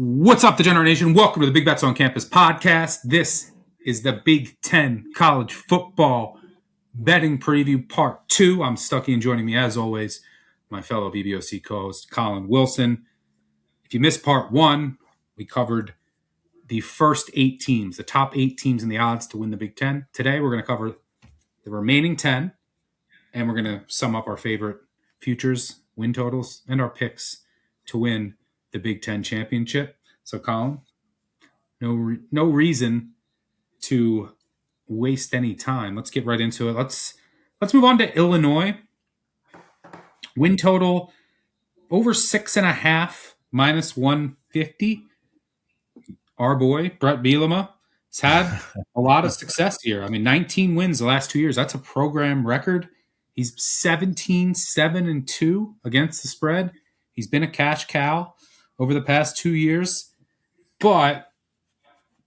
What's up, Degenerate Nation? Welcome to the Big Bets on Campus podcast. This is the Big Ten College Football Betting Preview Part 2. I'm Stuckey, and joining me, as always, my fellow BBOC co-host, Collin Wilson. If you missed Part 1, we covered the first 8 teams, the top 8 teams in the odds to win the Big Ten. Today, we're going to cover the remaining 10, and we're going to sum up our favorite futures, win totals, and our picks to win the Big Ten championship. So, Colin, no reason to waste any time. Let's get right into it. Let's move on to Illinois. Win total over 6.5, minus 150. Our boy Brett Bielema has had a lot of success here. I mean, 19 wins the last 2 years. That's a program record. He's 17-7-2 against the spread. He's been a cash cow over the past 2 years, but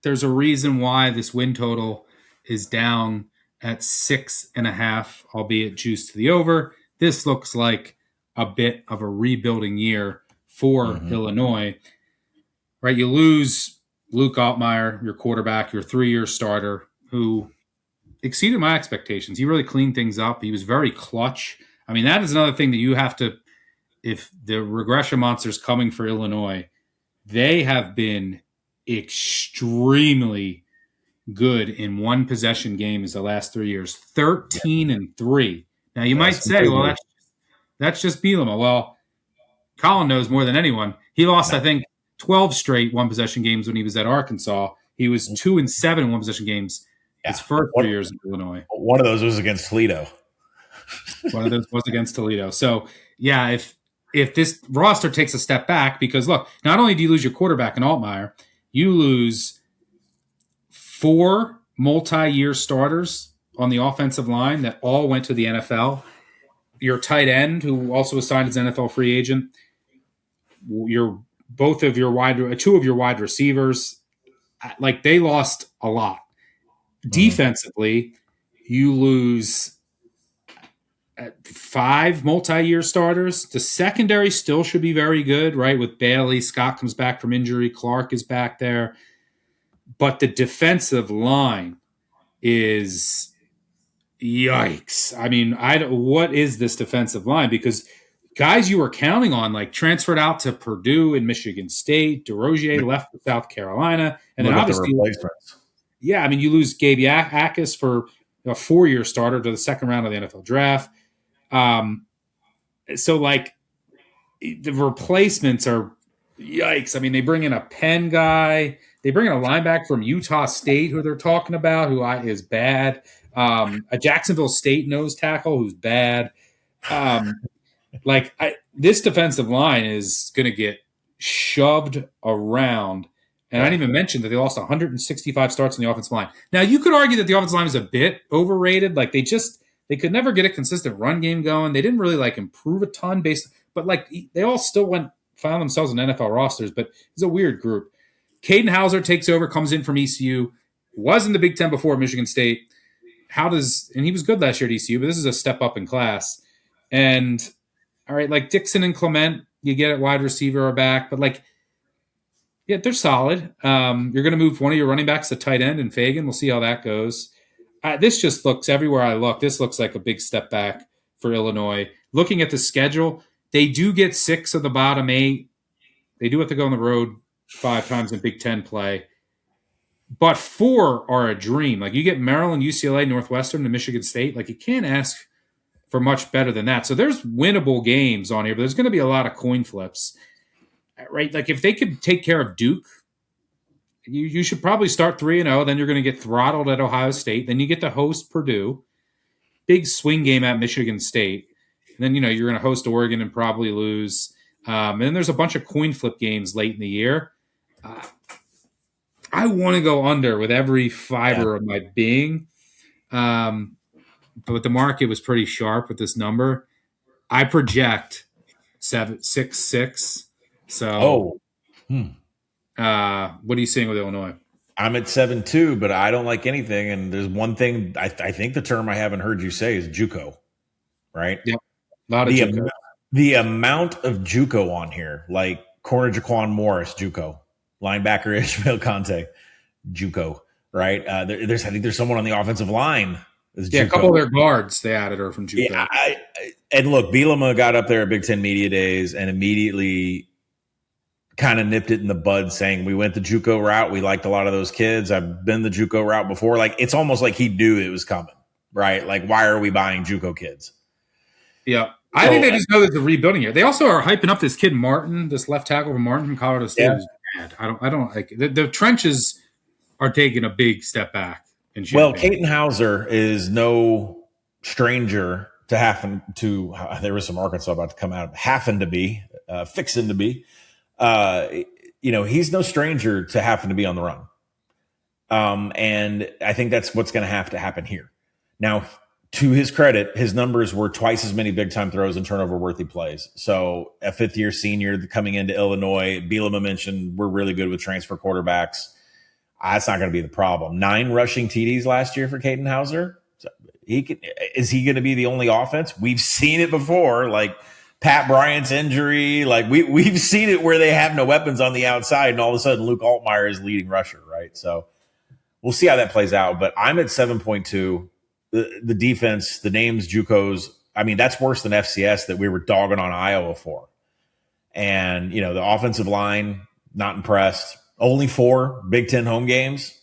there's a reason why this win total is down at 6.5, albeit juiced to the over. This looks like a bit of a rebuilding year for Illinois, right? You lose Luke Altmaier, your quarterback, your 3-year starter, who exceeded my expectations. He really cleaned things up. He was very clutch. I mean, that is another thing that you have to, if the regression monster's coming for Illinois, they have been extremely good in one possession games the last 3 years, 13-3. Now you might say, well, that's just Bielema. Well, Colin knows more than anyone. He lost, I think, 12 straight one possession games when he was at Arkansas. He was 2-7 in one possession games his first 3 years in Illinois. One of those was against Toledo. One of those was against Toledo. So, yeah, if this roster takes a step back, because, look, not only do you lose your quarterback in Altmaier, you lose 4 multi-year starters on the offensive line that all went to the NFL. Your tight end, who also was signed as an NFL free agent, two of your wide receivers, like, they lost a lot. Defensively, you lose 5 multi-year starters. The secondary still should be very good, right? With Bailey, Scott comes back from injury, Clark is back there. But the defensive line is yikes. I mean, what is this defensive line? Because guys you were counting on, like, transferred out to Purdue and Michigan State. DeRozier left for South Carolina. And then obviously, yeah, I mean, you lose Gabe Akis for a 4-year starter to the second round of the NFL draft. So, like, the replacements are yikes. I mean, they bring in a Penn guy. They bring in a linebacker from Utah State who they're talking about, who is bad. A Jacksonville State nose tackle who's bad. This defensive line is going to get shoved around. And I didn't even mention that they lost 165 starts on the offensive line. Now, you could argue that the offensive line is a bit overrated. Like, they could never get a consistent run game going. They didn't really, like, improve a ton but, like, they all still found themselves in NFL rosters, but it's a weird group. Caden Hauser takes over, comes in from ECU, was in the Big Ten before at Michigan State. And he was good last year at ECU, but this is a step up in class. And, all right, like, Dixon and Clement, you get at wide receiver are back, but, like, yeah, they're solid. You're going to move one of your running backs to tight end and Fagan. We'll see how that goes. This just looks, everywhere I look, this looks like a big step back for Illinois. Looking at the schedule, they do get 6 of the bottom 8. They do have to go on the road 5 times in Big Ten play. But 4 are a dream. Like, you get Maryland, UCLA, Northwestern, and Michigan State. Like, you can't ask for much better than that. So there's winnable games on here, but there's going to be a lot of coin flips. Right, like, if they could take care of Duke, you should probably start 3-0. Then you're going to get throttled at Ohio State. Then you get to host Purdue. Big swing game at Michigan State. And then, you're going to host Oregon and probably lose. And then there's a bunch of coin flip games late in the year. I want to go under with every fiber of my being. But the market was pretty sharp with this number. I project 6-6. So, what are you seeing with Illinois? I'm at 7-2, but I don't like anything. And there's one thing I think the term I haven't heard you say is JUCO, right? Yep. A lot of JUCO. The amount of JUCO on here, like corner Jaquan Morris, JUCO, linebacker Ishmael Conte, JUCO, right? I think there's someone on the offensive line. Yeah, a couple of their guards they added are from JUCO. Yeah, and look, Bielema got up there at Big Ten Media Days and immediately kind of nipped it in the bud, saying we went the JUCO route. We liked a lot of those kids. I've been the JUCO route before. Like, it's almost like he knew it was coming, right? Like, why are we buying JUCO kids? Yeah. I think they just know there's a rebuilding here. They also are hyping up this kid Martin, this left tackle from Martin from Colorado State. Yeah. Who's bad. I don't like the trenches are taking a big step back. Well, Caden Hauser is no stranger to having to. There was some Arkansas about to come out, fixing to be. He's no stranger to having to be on the run. And I think that's what's going to have to happen here. Now, to his credit, his numbers were twice as many big-time throws and turnover-worthy plays. So a fifth-year senior coming into Illinois, Bielema mentioned we're really good with transfer quarterbacks. That's not going to be the problem. 9 rushing TDs last year for Caden Hauser. So is he going to be the only offense? We've seen it before, like Pat Bryant's injury. Like we've seen it where they have no weapons on the outside, and all of a sudden Luke Altmaier is leading rusher, right? So we'll see how that plays out. But I'm at 7.2. The defense, the names, JUCOs, I mean, that's worse than FCS that we were dogging on Iowa for. And, the offensive line, not impressed. Only 4 Big Ten home games.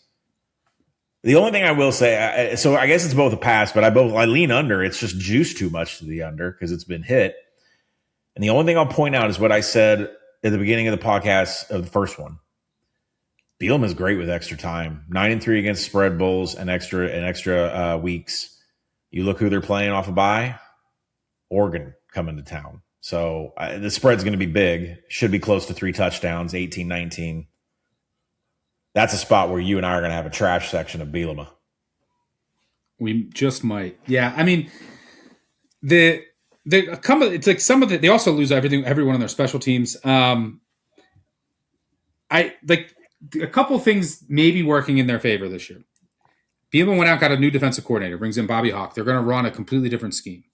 The only thing I will say, so I guess it's both a pass, but I lean under. It's just juiced too much to the under because it's been hit. And the only thing I'll point out is what I said at the beginning of the podcast of the first one. Bielema is great with extra time. 9-3 against spread bowls and extra weeks. You look who they're playing off a bye. Oregon coming to town. So the spread's going to be big. Should be close to 3 touchdowns, 18-19. That's a spot where you and I are going to have a trash section of Bielema. We just might. Yeah, I mean, it's like some of the, they also lose everyone on their special teams. A couple things maybe working in their favor this year. Bielema went out, got a new defensive coordinator, brings in Bobby Hawk. They're going to run a completely different scheme.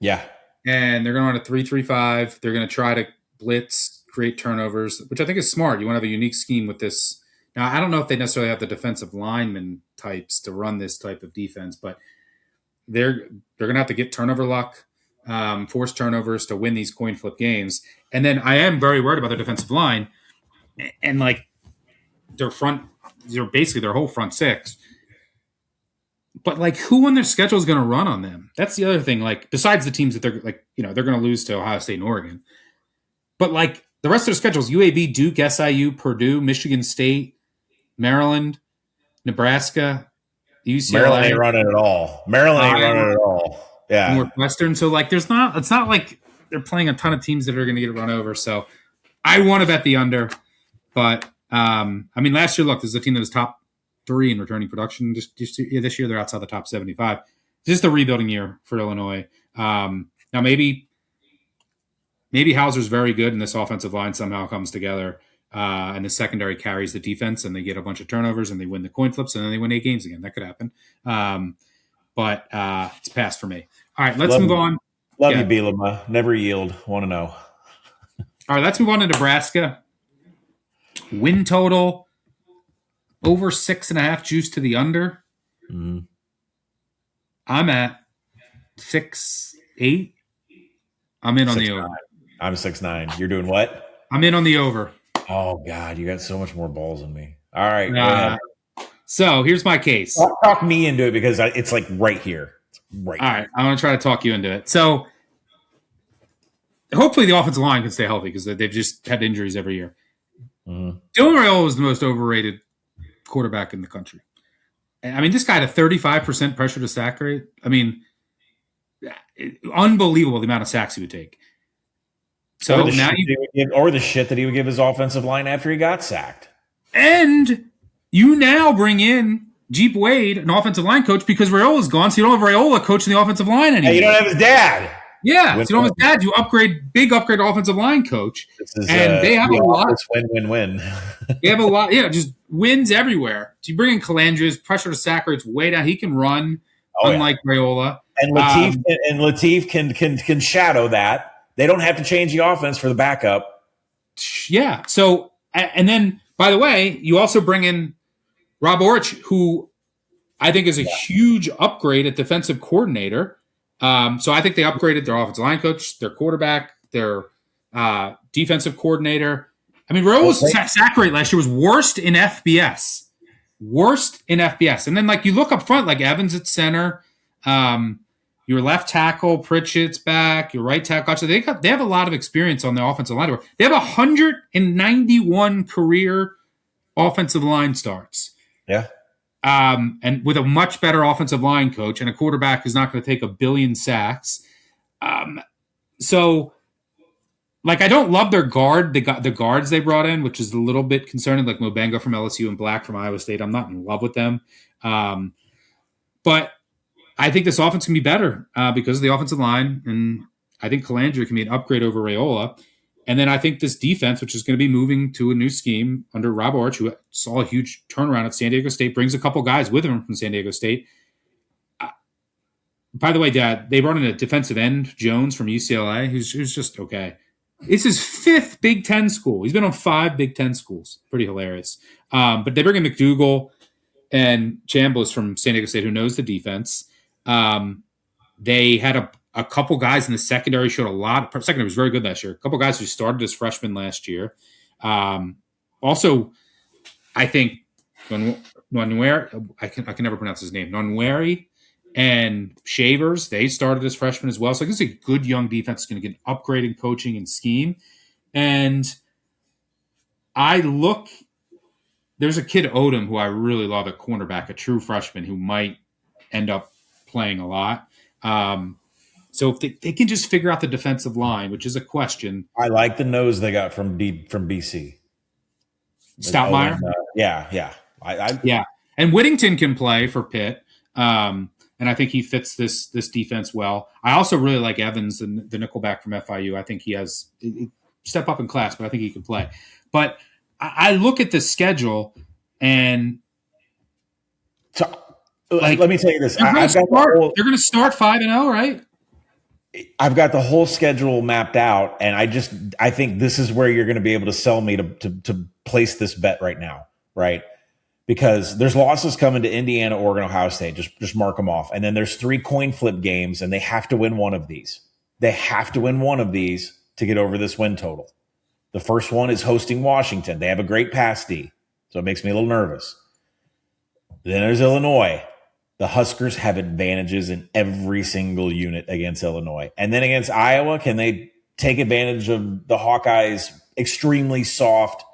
Yeah. And they're going to run a 3-3-5. They're going to try to blitz, create turnovers, which I think is smart. You want to have a unique scheme with this. Now, I don't know if they necessarily have the defensive lineman types to run this type of defense, but they're going to have to get turnover luck, force turnovers to win these coin flip games. And then I am very worried about their defensive line and like their whole front 6. But like, who on their schedule is going to run on them? That's the other thing. Like, besides the teams that they're like, they're going to lose to Ohio State and Oregon. But like the rest of their schedules: UAB, Duke, SIU, Purdue, Michigan State, Maryland, Nebraska, UCLA. Maryland ain't running at all. Yeah. Northwestern. So like, it's not like they're playing a ton of teams that are going to get run over. So I want to bet the under, but last year, look, this is a team that was top 3 in returning production. Just this year, they're outside the top 75. It's just a rebuilding year for Illinois. Now, maybe Hauser's very good, and this offensive line somehow comes together, and the secondary carries the defense, and they get a bunch of turnovers, and they win the coin flips, and then they win 8 games again. That could happen. But it's passed for me. All right, let's move on. Love you, Bielema. Never yield. Want to know. All right, let's move on to Nebraska. Win total over 6.5, juice to the under. Mm-hmm. I'm at 6.8. I'm in on the over. I'm 6.9. You're doing what? I'm in on the over. Oh God, you got so much more balls than me. All right, go ahead. So here's my case. Talk me into it because it's like right here. All right, I'm going to try to talk you into it. So hopefully the offensive line can stay healthy because they've just had injuries every year. Mm-hmm. Dylan Raiola is the most overrated quarterback in the country. I mean, this guy had a 35% pressure to sack rate. I mean, unbelievable the amount of sacks he would take. So now the shit that he would give his offensive line after he got sacked. And you now bring in Jeep Wade, an offensive line coach, because Raiola's gone, so you don't have Raiola coaching the offensive line anymore. Hey, you don't have his dad. Yeah, so you don't have his dad. You big upgrade offensive line coach. They have a lot. Win-win-win. They have a lot. Yeah, just wins everywhere. So you bring in Calandria's pressure to sack rate's way down. He can run, unlike Raiola. And Latif can shadow that. They don't have to change the offense for the backup. Yeah. So, and then By the way, you also bring in Rob Orch, who I think is a huge upgrade at defensive coordinator. So I think they upgraded their offensive line coach, their quarterback, their defensive coordinator. I mean, Rayola's sack rate last year was worst in FBS. Worst in FBS. And then, like, you look up front, like Evans at center, your left tackle, Pritchett's back, your right tackle. They have a lot of experience on the offensive line. They have 191 career offensive line starts. Yeah. And with a much better offensive line coach and a quarterback who's not going to take a billion sacks. So, like, I don't love their guard, the guards they brought in, which is a little bit concerning, like Mobenga from LSU and Black from Iowa State. I'm not in love with them. But I think this offense can be better because of the offensive line. And I think Calandra can be an upgrade over Raiola. And then I think this defense, which is going to be moving to a new scheme under Rob Orch, who saw a huge turnaround at San Diego State, brings a couple guys with him from San Diego State. By the way, Dad, they brought in a defensive end, Jones from UCLA, who's just okay. It's his 5th Big Ten school. He's been on 5 Big Ten schools. Pretty hilarious. But they bring in McDougal and Chambliss from San Diego State, who knows the defense. They had a couple guys in the secondary showed a lot. Secondary was very good last year. A couple guys who started as freshmen last year. Also, I think I can never pronounce his name. Nonweri and Shavers, they started as freshmen as well. So this is a good young defense. It's going to get upgraded coaching and scheme. And there's a kid, Odom, who I really love at cornerback, a true freshman who might end up playing a lot. So if they can just figure out the defensive line, which is a question. I like the nose they got from BC. Stoutmeyer? Yeah. Yeah. And Whittington can play for Pitt. And I think he fits this defense well. I also really like Evans, and the nickelback from FIU. I think he has step up in class, but I think he can play. But I look at the schedule, and so, let me tell you this: they're going to start 5-0, right? I've got the whole schedule mapped out, and I think this is where you're going to be able to sell me to place this bet right now, right? Because there's losses coming to Indiana, Oregon, Ohio State. Just mark them off. And then there's 3 coin flip games, and they have to win one of these. They have to win one of these to get over this win total. The first one is hosting Washington. They have a great pass D, so it makes me a little nervous. Then there's Illinois. The Huskers have advantages in every single unit against Illinois. And then against Iowa, can they take advantage of the Hawkeyes' extremely soft,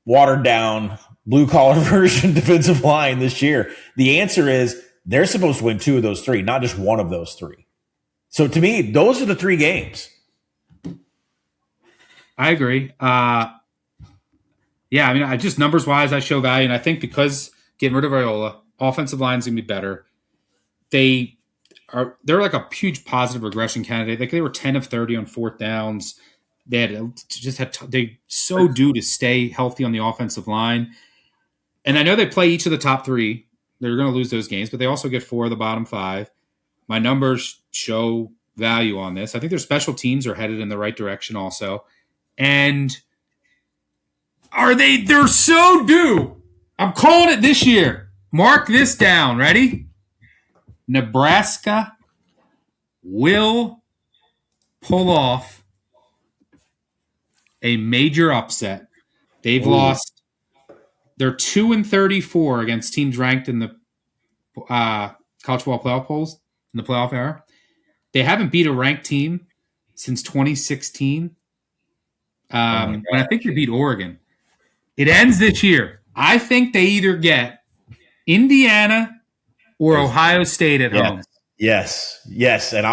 watered down, blue-collar version defensive line this year? The answer is they're supposed to win 2 of those 3, not just one of those 3. So to me, those are the 3 games. I agree. Yeah, I mean, I just numbers-wise, I show value. And I think because getting rid of Raiola, offensive line's going to be better. They're like a huge positive regression candidate. Like they were 10 of 30 on 4th downs. They so due to stay healthy on the offensive line. And I know they play each of the top 3. They're going to lose those games, but they also get 4 of the bottom 5. My numbers show value on this. I think their special teams are headed in the right direction also. And they're so due. I'm calling it this year. Mark this down. Ready? Nebraska will pull off a major upset. They've lost. They're 2-34 against teams ranked in the college football playoff polls in the playoff era. They haven't beat a ranked team since 2016. And I think they beat Oregon. It ends this year. I think they either get Indiana or Ohio State at home. Yes. And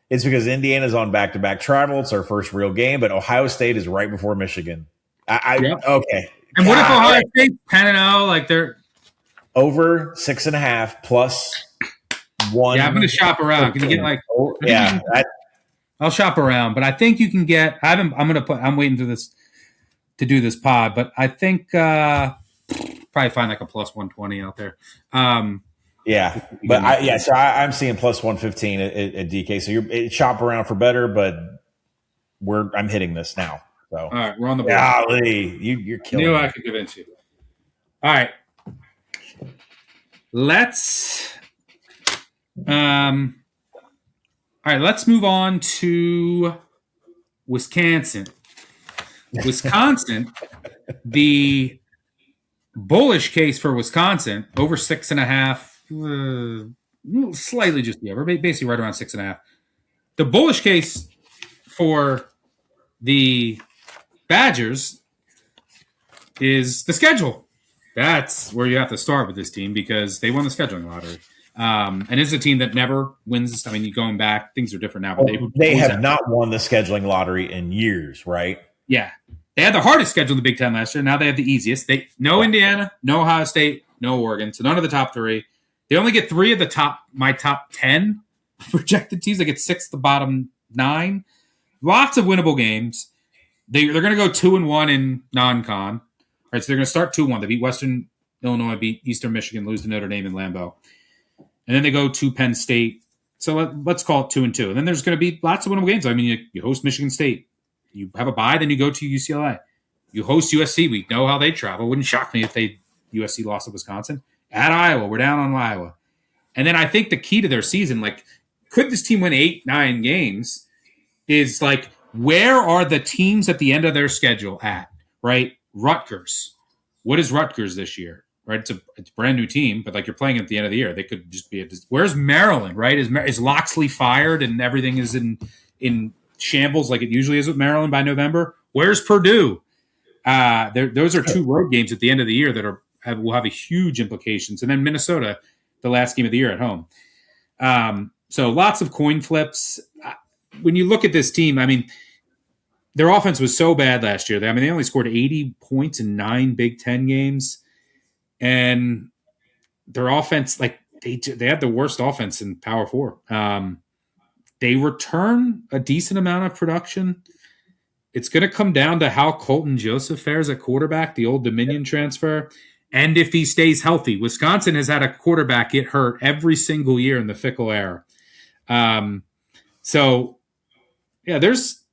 it's because Indiana's on back-to-back travel. It's our first real game, but Ohio State is right before Michigan. Okay. And what if Ohio State's 10-0? Like they're over 6.5 plus 1. Yeah, I'm going to shop around. Can you get I'll shop around, but I think you can get. I'm waiting for this to do this pod, but I think probably find like a plus 120 out there. So I'm seeing plus 115 at DK. So you're shop around for better, but I'm hitting this now. So, All right, we're on the board. golly, you're killing Knew me. I could convince you. All right. Let's let's move on to Wisconsin. Wisconsin, the bullish case for Wisconsin, over 6.5, slightly just the over, basically right around 6.5. The bullish case for the Badgers is the schedule. That's where you have to start with this team because they won the scheduling lottery. And it's a team that never wins. I mean, going back, things are different now. But they have not won the scheduling lottery in years, right? Yeah. They had the hardest schedule in the Big Ten last year. Now they have the easiest. No Indiana, no Ohio State, no Oregon. So none of the top three. They only get 3 of the my top 10 projected teams. They get 6 of the bottom 9. Lots of winnable games. They're going to go 2-1 in non-con. Right, so they're going to start 2-1. They beat Western Illinois, beat Eastern Michigan, lose to Notre Dame in Lambeau. And then they go to Penn State. So let's call it 2-2. And then there's going to be lots of winnable games. I mean, you host Michigan State. You have a bye, then you go to UCLA. You host USC. We know how they travel. Wouldn't shock me if USC lost to Wisconsin. At Iowa, we're down on Iowa. And then I think the key to their season, like, could this team win 8-9 games, is like, where are the teams at the end of their schedule at, right? Rutgers. What is Rutgers this year? Right, it's a brand new team, but like you're playing at the end of the year, they could just be. Where's Maryland? Right, is Loxley fired and everything is in shambles like it usually is with Maryland by November? Where's Purdue? Those are 2 road games at the end of the year that will have a huge implications. And then Minnesota, the last game of the year at home. So lots of coin flips. When you look at this team, I mean, their offense was so bad last year. They only scored 80 points in 9 Big Ten games. And their offense, like they had the worst offense in Power 4. They return a decent amount of production. It's going to come down to how Colton Joseph fares at quarterback, the Old Dominion transfer, and if he stays healthy. Wisconsin has had a quarterback get hurt every single year in the Fickle era. So, yeah, there's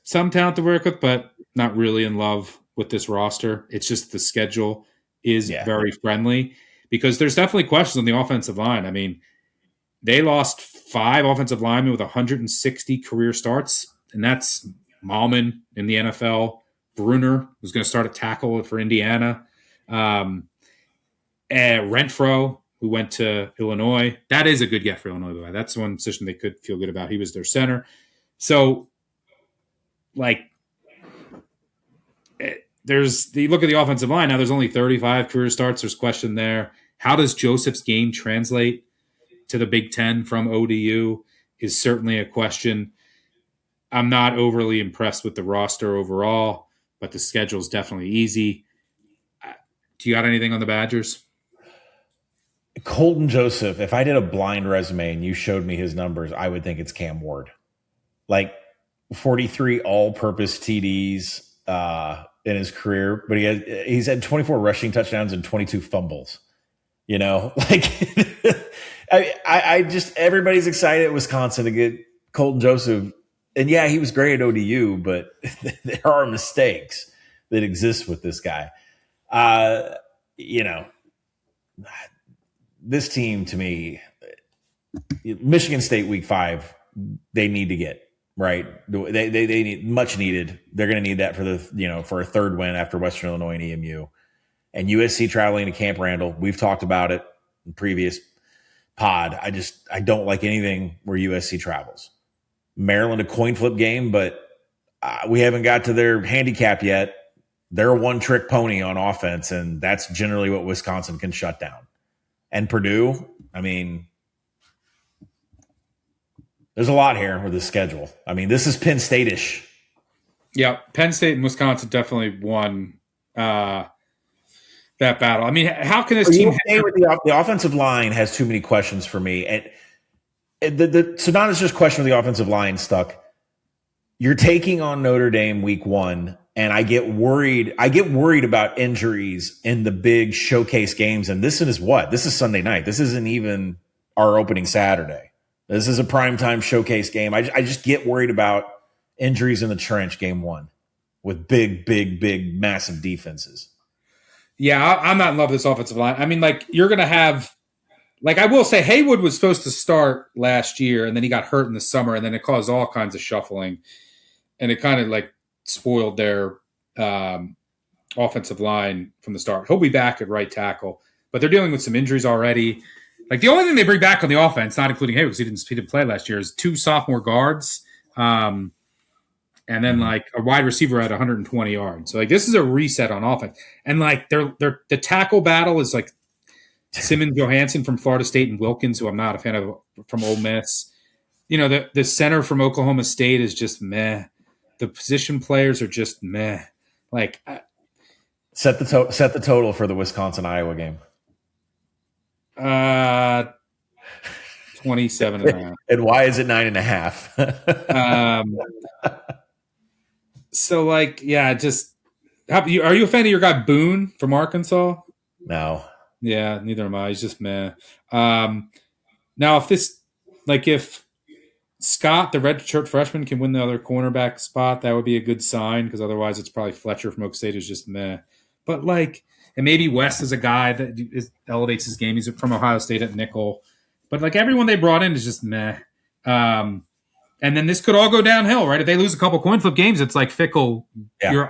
some talent to work with, but not really in love with this roster. It's just the schedule is very friendly because there's definitely questions on the offensive line. I mean, they lost 5 offensive linemen with 160 career starts, and that's Malman in the NFL, Bruner, who's going to start at tackle for Indiana, Renfro, who went to Illinois. That is a good get for Illinois, by the way. That's one position they could feel good about. He was their center. So, like, you look at the offensive line, now there's only 35 career starts. There's question there. How does Joseph's game translate to the Big Ten from ODU is certainly a question. I'm not overly impressed with the roster overall, but the schedule is definitely easy. Do you got anything on the Badgers? Colton Joseph, if I did a blind resume and you showed me his numbers, I would think it's Cam Ward. Like 43 all-purpose TDs in his career, but he's had 24 rushing touchdowns and 22 fumbles. You know, like I just, everybody's excited at Wisconsin to get Colton Joseph. And yeah, he was great at ODU, but there are mistakes that exist with this guy. You know, this team to me, Michigan State week 5, they need to get right. They need much needed. They're going to need that for a third win after Western Illinois and EMU. And USC traveling to Camp Randall. We've talked about it in previous pod. I don't like anything where USC travels. Maryland, a coin flip game, but we haven't got to their handicap yet. They're a one-trick pony on offense, and that's generally what Wisconsin can shut down. And Purdue, I mean, there's a lot here with the schedule. I mean, this is Penn State-ish. Yeah, Penn State and Wisconsin definitely won that battle. I mean, how can this team? The offensive line has too many questions for me, and so not as just question of the offensive line. Stuck. You're taking on Notre Dame week 1, and I get worried. I get worried about injuries in the big showcase games. And this is what? This is Sunday night. This isn't even our opening Saturday. This is a primetime showcase game. I just get worried about injuries in the trench game 1. with big, massive defenses. Yeah, I'm not in love with this offensive line. I mean, like, you're going to have, like, I will say Haywood was supposed to start last year, and then he got hurt in the summer, and then it caused all kinds of shuffling, and it kind of, like, spoiled their offensive line from the start. He'll be back at right tackle, but they're dealing with some injuries already. Like, the only thing they bring back on the offense, not including Haywood, because he didn't play last year, is 2 sophomore guards. And then like a wide receiver at 120 yards. So like this is a reset on offense. And like the tackle battle is like Simmons Johansson from Florida State and Wilkins, who I'm not a fan of from Ole Miss. You know, the center from Oklahoma State is just meh. The position players are just meh. Like set the total for the Wisconsin-Iowa game. 27 and a half. And why is it 9.5? So like, yeah, just are you a fan of your guy Boone from Arkansas? No. Yeah, neither am I. He's just meh. Now if Scott, the redshirt freshman, can win the other cornerback spot, that would be a good sign, because otherwise it's probably Fletcher from Oak State who's just meh. But like, and maybe West is a guy that elevates his game. He's from Ohio State at nickel. But like everyone they brought in is just meh. And then this could all go downhill, right? If they lose a couple coin flip games, it's like Fickle,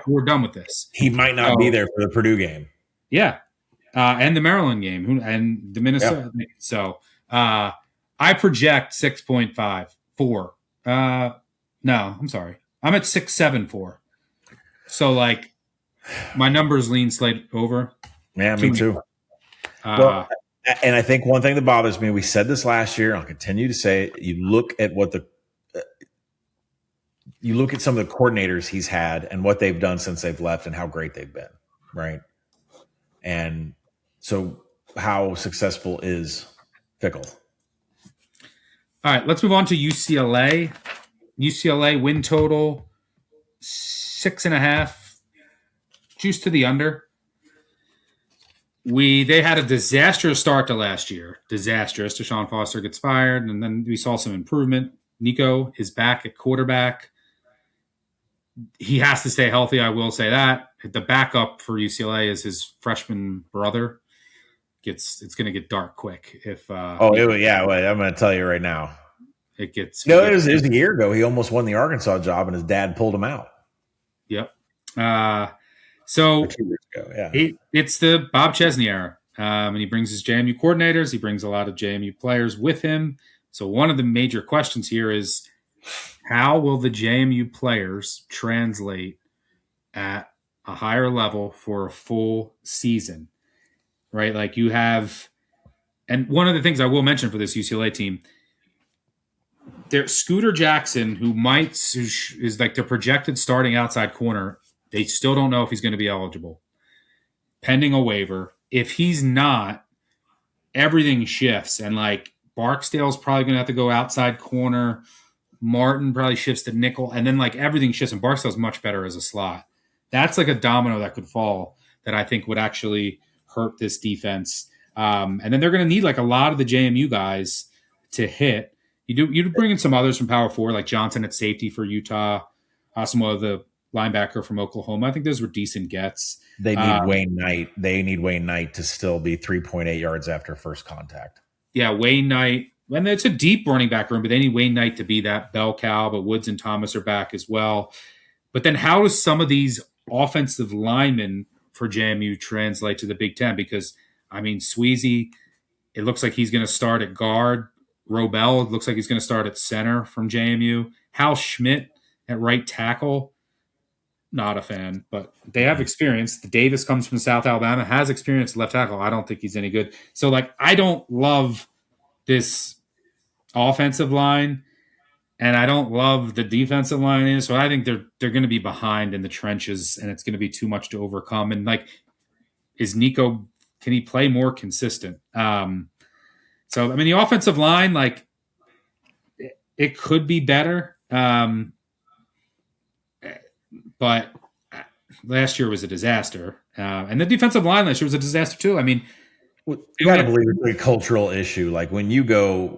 we're done with this. He might not be there for the Purdue game. Yeah. And the Maryland game and the Minnesota. Yeah. So I project 6.54. No, I'm sorry. I'm at 6.74. So like my numbers lean slightly over. Yeah, me too. Well, and I think one thing that bothers me, we said this last year, I'll continue to say it, you look at some of the coordinators he's had and what they've done since they've left and how great they've been, right? And so how successful is Fickle? All right, let's move on to UCLA. UCLA win total 6.5, juice to the under. They had a disastrous start to last year. Disastrous. Deshaun Foster gets fired, and then we saw some improvement. Nico is back at quarterback. He has to stay healthy, I will say that. The backup for UCLA is his freshman brother. It's going to get dark quick. I'm going to tell you right now. It gets. It was a year ago. He almost won the Arkansas job, and his dad pulled him out. Yep. So 2 years ago, yeah. It's the Bob Chesney era. And he brings his JMU coordinators. He brings a lot of JMU players with him. So one of the major questions here is, how will the JMU players translate at a higher level for a full season? Right? Like you have, and one of the things I will mention for this UCLA team, there's Scooter Jackson, who is like the projected starting outside corner. They still don't know if he's going to be eligible, pending a waiver. If he's not, everything shifts. And like Barksdale's probably going to have to go outside corner. Martin probably shifts to nickel. And then like everything shifts. And Barksdale's much better as a slot. That's like a domino that could fall that I think would actually hurt this defense. And then they're going to need like a lot of the JMU guys to hit. You bring in some others from Power 4, like Johnson at safety for Utah, Asamoah, the linebacker from Oklahoma. I think those were decent gets. They need Wayne Knight. They need Wayne Knight to still be 3.8 yards after first contact. Yeah, Wayne Knight. And it's a deep running back room, but they need Wayne Knight to be that bell cow. But Woods and Thomas are back as well. But then how does some of these offensive linemen for JMU translate to the Big Ten? Because, I mean, Sweezy, it looks like he's going to start at guard. Robel, it looks like he's going to start at center from JMU. Hal Schmidt at right tackle. Not a fan, but they have experience. Davis comes from South Alabama, has experience at left tackle. I don't think he's any good. So, like, I don't love this offensive line, and I don't love the defensive line is. So I think they're going to be behind in the trenches, and it's going to be too much to overcome. And like, is Nico? Can he play more consistent? So I mean, the offensive line, like, it could be better. But last year was a disaster. And the defensive line last year was a disaster too. I mean, Well, you got to believe it's a cultural issue. Like when you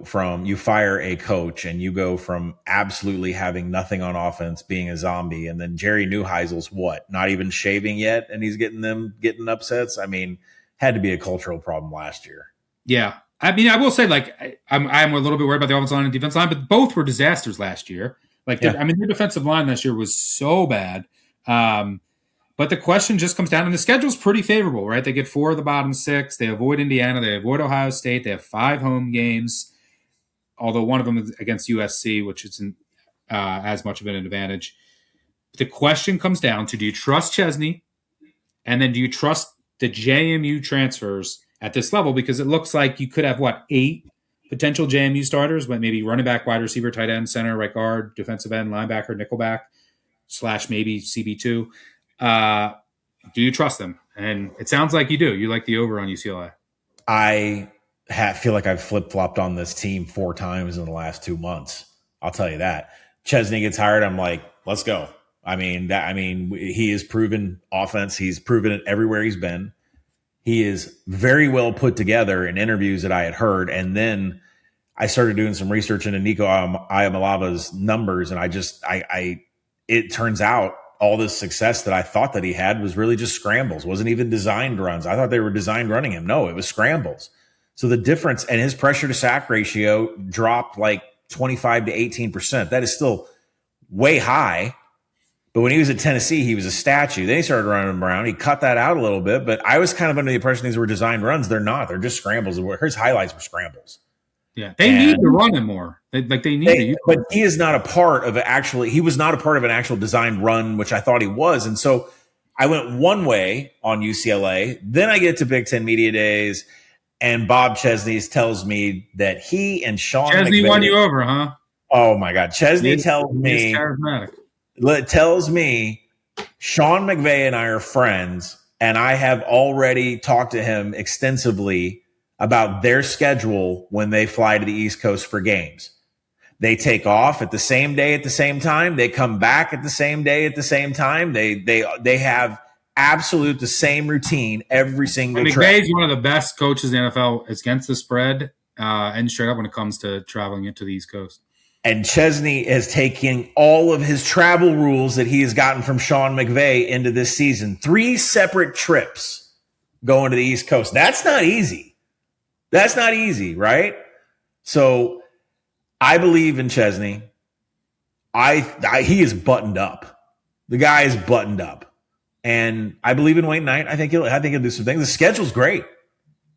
fire a coach and you go from absolutely having nothing on offense, being a zombie, and then Jerry Neuheisel's not even shaving yet, and he's getting upsets. I mean, had to be a cultural problem last year. Yeah. I mean, I will say, like, I'm a little bit worried about the offensive line and defensive line, but both were disasters last year. Like, their defensive line last year was so bad. But the question just comes down, and the schedule's pretty favorable, right? They get 4 of the bottom 6. They avoid Indiana. They avoid Ohio State. They have 5 home games, although one of them is against USC, which isn't as much of an advantage. The question comes down to, do you trust Chesney? And then do you trust the JMU transfers at this level? Because it looks like you could have, 8 potential JMU starters, but maybe running back, wide receiver, tight end, center, right guard, defensive end, linebacker, nickelback, / maybe CB2. Do you trust them? And it sounds like you do. You like the over on UCLA. I feel like I've flip-flopped on this team 4 times in the last 2 months. I'll tell you that. Chesney gets hired, I'm like, let's go. I mean, he has proven offense. He's proven it everywhere he's been. He is very well put together in interviews that I had heard. And then I started doing some research into Nico Iamalava's numbers. And it turns out all this success that I thought that he had was really just scrambles. Wasn't even designed runs. I thought they were designed running him. No, it was scrambles. So the difference, and his pressure to sack ratio dropped like 25 to 18%. That is still way high. But when he was at Tennessee, he was a statue. Then he started running them around. He cut that out a little bit. But I was kind of under the impression these were designed runs. They're not. They're just scrambles. His highlights were scrambles. Yeah, they need to run him more. They need to. But he is not a part of he was not a part of an actual designed run, which I thought he was. And so I went one way on UCLA. Then I get to Big Ten Media Days, and Bob Chesney tells me that he and Sean Chesney McVay won you over, huh? Oh my God! Chesney tells me Sean McVay and I are friends, and I have already talked to him extensively about their schedule when they fly to the East Coast for games. They take off at the same day at the same time. They come back at the same day at the same time. They have absolute the same routine every single trip. McVay's one of the best coaches in the NFL against the spread and straight up when it comes to traveling into the East Coast. And Chesney is taking all of his travel rules that he has gotten from Sean McVay into this season. 3 separate trips going to the East Coast. That's not easy. That's not easy, right? So I believe in Chesney. He is buttoned up. The guy is buttoned up. And I believe in Wayne Knight. I think he'll do some things. The schedule's great,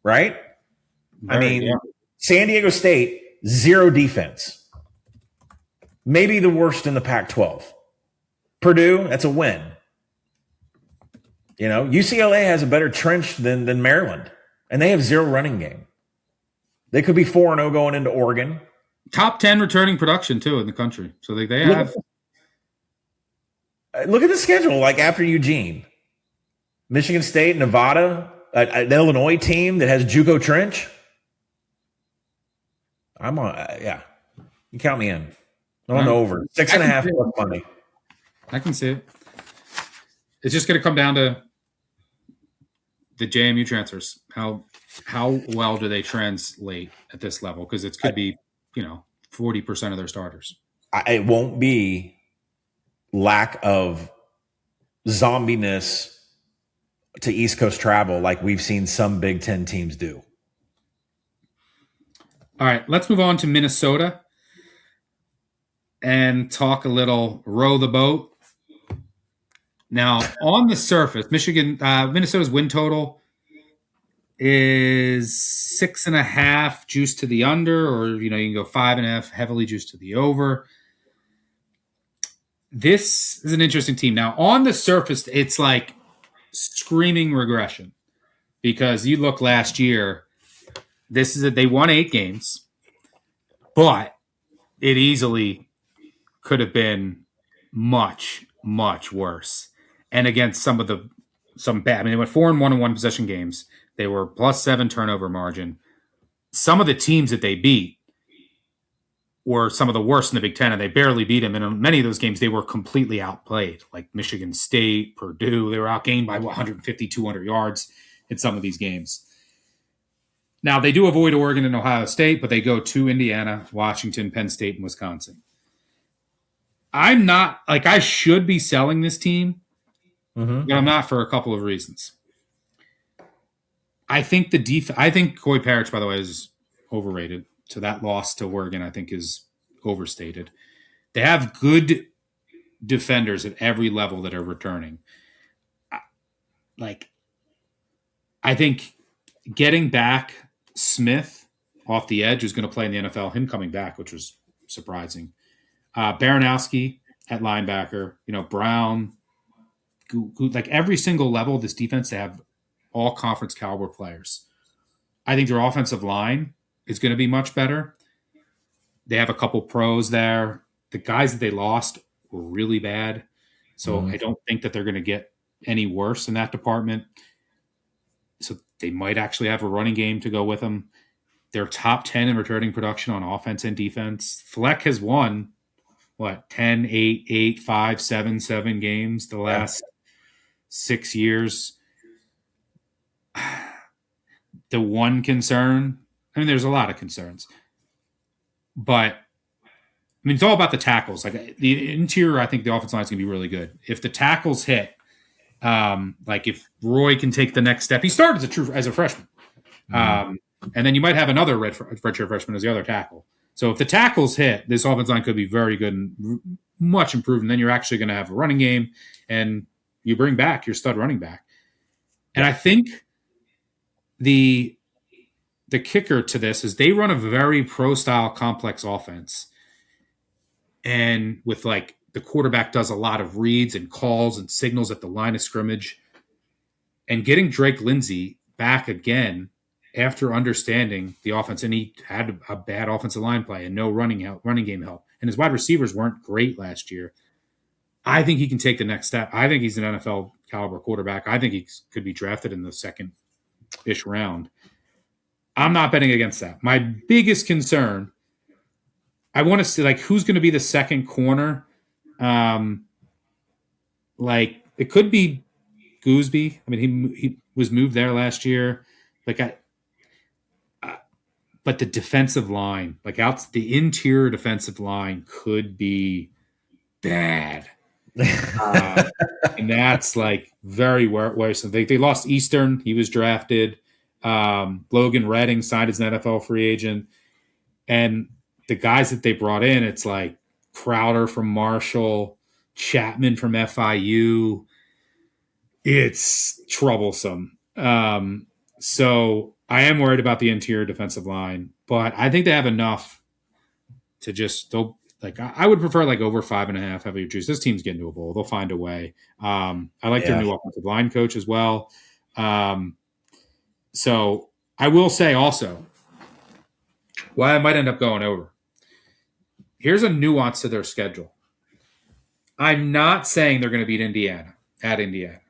right? San Diego State, 0 defense. Maybe the worst in the Pac-12. Purdue, that's a win. UCLA has a better trench than Maryland, and they have 0 running game. They could be 4-0 going into Oregon. Top 10 returning production, too, in the country. So they have. Look at the schedule, like after Eugene. Michigan State, Nevada, an Illinois team that has JUCO trench. I'm on, you count me in. I'm over 6.5 plus money. I can see it. It's just going to come down to the JMU transfers. How well do they translate at this level? Because it could be 40% of their starters. It won't be lack of zombiness to East Coast travel like we've seen some Big Ten teams do. All right, let's move on to Minnesota and talk a little row the boat. Now, on the surface, Minnesota's win total is 6.5 juiced to the under, or you can go 5.5 heavily juiced to the over. This is an interesting team. Now, on the surface, it's like screaming regression because you look last year. They won 8 games, but it easily could have been much, much worse. And against some bad. They went 4-1 in 1 possession games. They were +7 turnover margin. Some of the teams that they beat were some of the worst in the Big Ten, and they barely beat them. And in many of those games, they were completely outplayed, like Michigan State, Purdue. They were outgained by 150, 200 yards in some of these games. Now, they do avoid Oregon and Ohio State, but they go to Indiana, Washington, Penn State, and Wisconsin. I'm not, like, I should be selling this team, but I'm not for a couple of reasons. I think I think Coy Parrish, by the way, is overrated. So that loss to Oregon, I think, is overstated. They have good defenders at every level that are returning. Like, I think getting back Smith off the edge, who's going to play in the NFL, him coming back, which was surprising. Baranowski at linebacker, Brown, like every single level of this defense, they have all conference caliber players. I think their offensive line is going to be much better. They have a couple pros there. The guys that they lost were really bad. So I don't think that they're going to get any worse in that department. So they might actually have a running game to go with them. They're top 10 in returning production on offense and defense. Fleck has won, 10, 8, 8, 5, 7, 7 games the last 6 years. The one concern, there's a lot of concerns, but it's all about the tackles. Like the interior, I think the offensive line is going to be really good. If the tackles hit, like if Roy can take the next step, he started as a freshman, and then you might have another redshirt freshman as the other tackle. So if the tackles hit, this offensive line could be very good and much improved. And then you're actually going to have a running game, and you bring back your stud running back. And I think the kicker to this is they run a very pro-style complex offense. And with the quarterback does a lot of reads and calls and signals at the line of scrimmage. And getting Drake Lindsey back again after understanding the offense, and he had a bad offensive line play and no running game help. And his wide receivers weren't great last year. I think he can take the next step. I think he's an NFL caliber quarterback. I think he could be drafted in the second-ish round. I'm not betting against that. My biggest concern, I want to see who's going to be the second corner. It could be Gooseby. He was moved there last year. But the defensive line, the interior defensive line could be bad. And that's very worrisome. They lost Eastern. He was drafted. Logan Redding signed as an NFL free agent. And the guys that they brought in, it's Crowder from Marshall, Chapman from FIU. It's troublesome. So I am worried about the interior defensive line, but I think they have enough to I would prefer over 5.5 heavy juice. This team's getting to a bowl. They'll find a way. I like their new offensive line coach as well. So I will say also why I might end up going over. Here's a nuance to their schedule. I'm not saying they're going to beat Indiana at Indiana.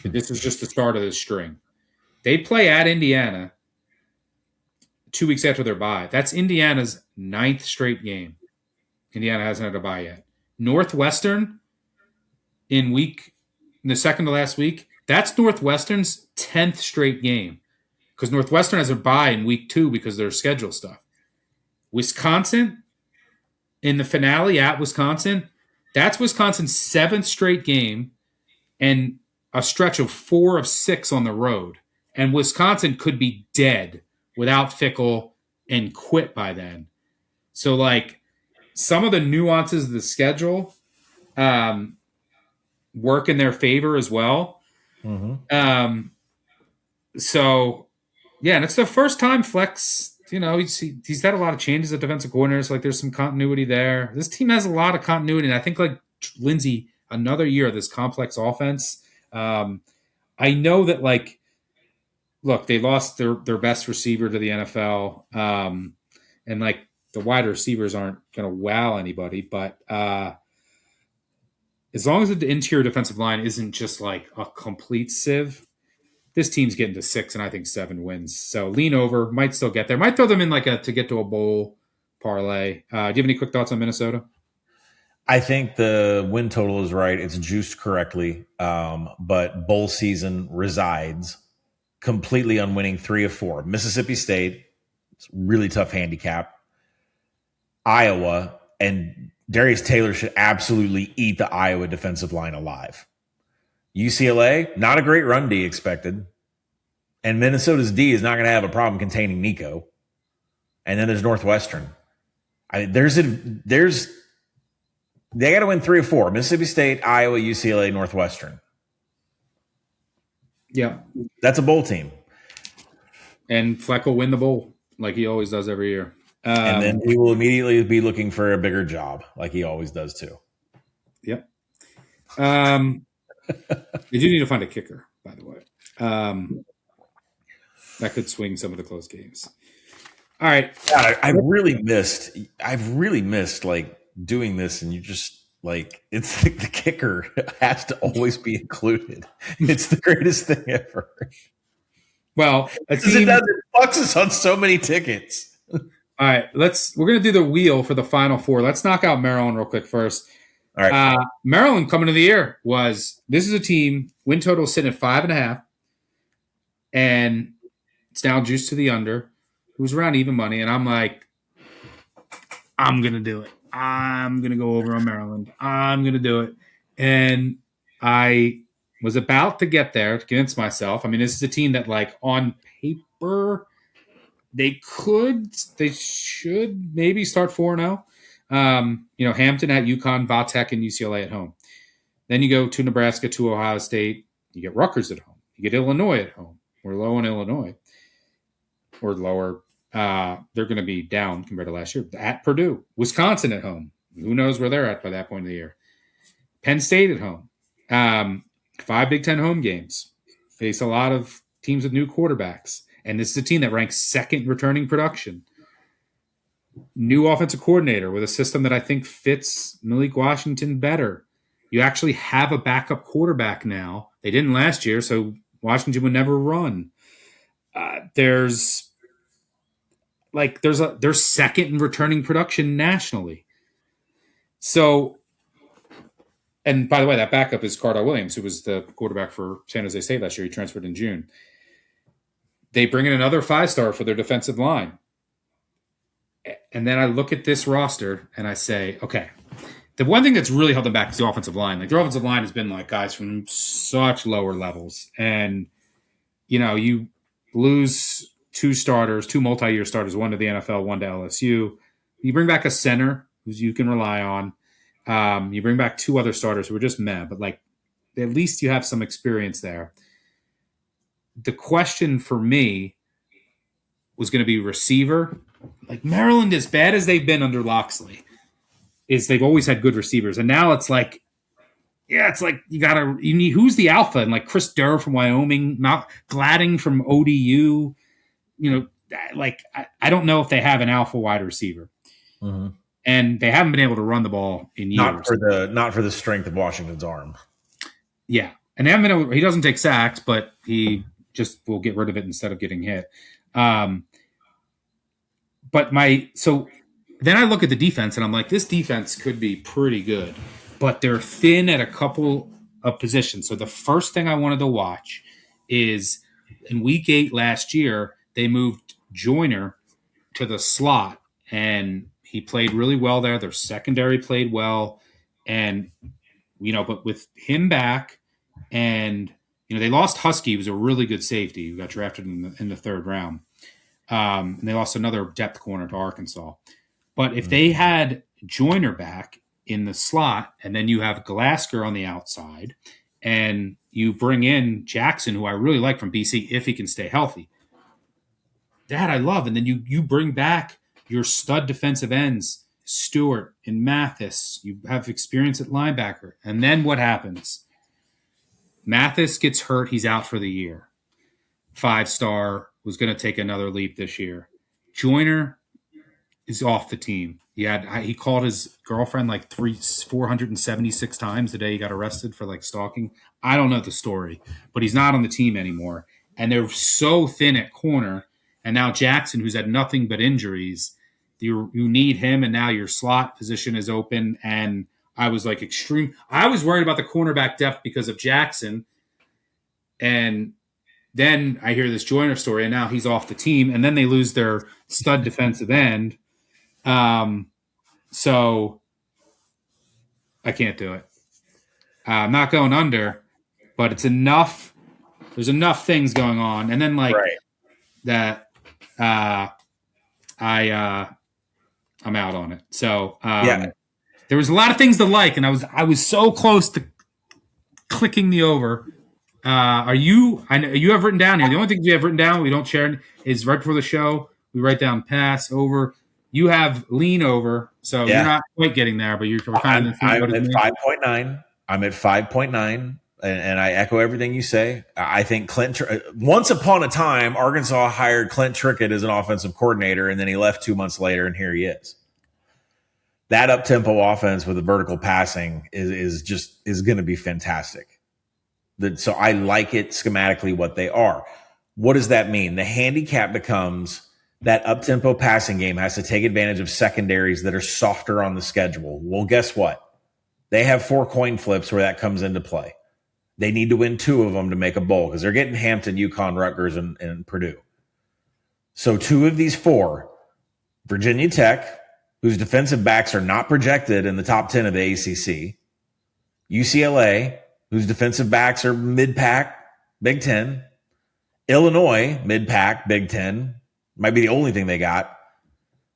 This is just the start of the string. They play at Indiana 2 weeks after their bye. That's Indiana's 9th straight game. Indiana hasn't had a bye yet. Northwestern in the second to last week, that's Northwestern's 10th straight game because Northwestern has a bye in week 2 because of their schedule stuff. Wisconsin, in the finale at Wisconsin, that's Wisconsin's 7th straight game and a stretch of 4 of 6 on the road. And Wisconsin could be dead without Fickle and quit by then. So, some of the nuances of the schedule work in their favor as well. And it's the first time Flex, he's had a lot of changes at defensive coordinators. There's some continuity there. This team has a lot of continuity, and I think Lindsey, another year of this complex offense. I know that look, they lost their best receiver to the NFL, and the wide receivers aren't going to wow anybody, but as long as the interior defensive line isn't just a complete sieve, this team's getting to 6 and I think 7 wins. So lean over, might still get there. Might throw them in to get to a bowl parlay. Do you have any quick thoughts on Minnesota? I think the win total is right. It's juiced correctly, but bowl season resides completely on winning 3 of 4. Mississippi State, it's a really tough handicap. Iowa, and Darius Taylor should absolutely eat the Iowa defensive line alive. UCLA, not a great run D expected. And Minnesota's D is not going to have a problem containing Nico. And then there's Northwestern. They got to win 3 of 4. Mississippi State, Iowa, UCLA, Northwestern. Yeah. That's a bowl team. And Fleck will win the bowl like he always does every year. And then he will immediately be looking for a bigger job like he always does too. Yep. They do need to find a kicker, by the way. That could swing some of the close games. All right. God, I've really missed like doing this, and you just like it's like the kicker has to always be included. It's the greatest thing ever. Well, it fucks us on so many tickets. All right, we're gonna do the wheel for the Final Four. Let's knock out Maryland real quick first. All right. Maryland coming to the year this is a team, win total sitting at 5.5, and it's now juiced to the under. It was around even money, and I'm like, I'm gonna do it. I'm gonna go over on Maryland. I'm gonna do it. And I was about to get there to convince myself. I mean, this is a team that, like, on paper, they should maybe start 4-0. Hampton at UConn, Vatek, and UCLA at home. Then you go to Nebraska, to Ohio State. You get Rutgers at home. You get Illinois at home. We're low on Illinois. Or lower. They're going to be down compared to last year. At Purdue. Wisconsin at home. Who knows where they're at by that point of the year. Penn State at home. 5 Big Ten home games. Face a lot of teams with new quarterbacks. And this is a team that ranks second in returning production. New offensive coordinator with a system that I think fits Malik Washington better. You actually have a backup quarterback now. They didn't last year, so Washington would never run. They're second in returning production nationally. So, and by the way, that backup is Cardell Williams, who was the quarterback for San Jose State last year. He transferred in June. They bring in another 5-star for their defensive line. And then I look at this roster and I say, okay, the one thing that's really held them back is the offensive line. Like, their offensive line has been like guys from such lower levels. And, you lose 2 multi-year starters, one to the NFL, one to LSU. You bring back a center who you can rely on. You bring back 2 other starters who are just meh, but like at least you have some experience there. The question for me was going to be receiver. Like, Maryland, as bad as they've been under Loxley, is they've always had good receivers. And now it's like, you need who's the alpha? And like Chris Durr from Wyoming, Gladding from ODU, I don't know if they have an alpha wide receiver. Mm-hmm. And they haven't been able to run the ball in years. Not for the strength of Washington's arm. Yeah. And they haven't been able, he doesn't take sacks, but he just will get rid of it instead of getting hit. So then I look at the defense and I'm like, this defense could be pretty good, but they're thin at a couple of positions. So the first thing I wanted to watch is in week 8 last year, they moved Joyner to the slot and he played really well there. Their secondary played well. And, but with him back and, they lost Husky, who was a really good safety who got drafted in the 3rd round. And they lost another depth corner to Arkansas. But if they had Joyner back in the slot, and then you have Glasgow on the outside, and you bring in Jackson, who I really like from BC, if he can stay healthy, that I love. And then you bring back your stud defensive ends, Stewart and Mathis. You have experience at linebacker. And then what happens? Mathis gets hurt. He's out for the year. 5-star, was going to take another leap this year. Joyner is off the team. He called his girlfriend like 476 times the day he got arrested for like stalking. I don't know the story, but he's not on the team anymore. And they're so thin at corner. And now Jackson, who's had nothing but injuries, you need him. And now your slot position is open. And I was like I was worried about the cornerback depth because of Jackson. And then I hear this Joyner story, and now he's off the team, and then they lose their stud defensive end. So I can't do it. I'm not going under, but it's enough. There's enough things going on, and then like that. I'm out on it. So there was a lot of things to like, and I was so close to clicking the over. Are you? I know you have written down here. The only things we have written down we don't share is right before the show we write down pass over. You have lean over, so you're not quite getting there, but you're kind of. I'm at 5.9. I'm at 5.9, and I echo everything you say. I think Clint. Once upon a time, Arkansas hired Clint Trickett as an offensive coordinator, and then he left 2 months later, and here he is. That up-tempo offense with the vertical passing is going to be fantastic. So I like it schematically what they are. What does that mean? The handicap becomes that up-tempo passing game has to take advantage of secondaries that are softer on the schedule. Well, guess what? They have 4 coin flips where that comes into play. They need to win 2 of them to make a bowl because they're getting Hampton, UConn, Rutgers, and Purdue. So 2 of these 4, Virginia Tech, whose defensive backs are not projected in the top 10 of the ACC, UCLA, whose defensive backs are mid-pack, Big Ten, Illinois, mid-pack, Big Ten, might be the only thing they got,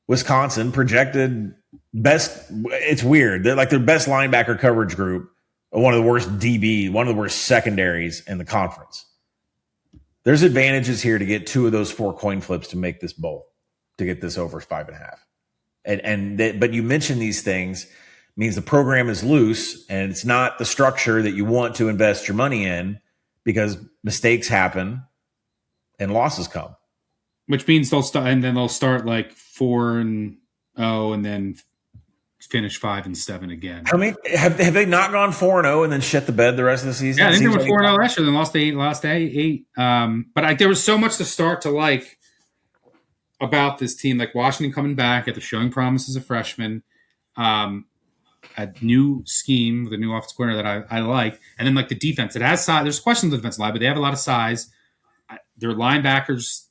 Wisconsin, projected best. It's weird. They're like their best linebacker coverage group, one of the worst DB, one of the worst secondaries in the conference. There's advantages here to get 2 of those 4 coin flips to make this bowl, to get this over 5.5. But you mentioned these things means the program is loose and it's not the structure that you want to invest your money in because mistakes happen and losses come. Which means they'll start, and then they'll start like 4-0, and then finish 5-7 again. How many have they not gone 4-0 and then shit the bed the rest of the season? Yeah, I think they were 4-0 last year, then lost 8. But there was so much to start to like about this team, like Washington coming back after showing promise as a freshman, a new scheme with a new offensive coordinator that I like, and then like the defense. It has size. There's questions of the defensive line, but they have a lot of size. Their linebackers.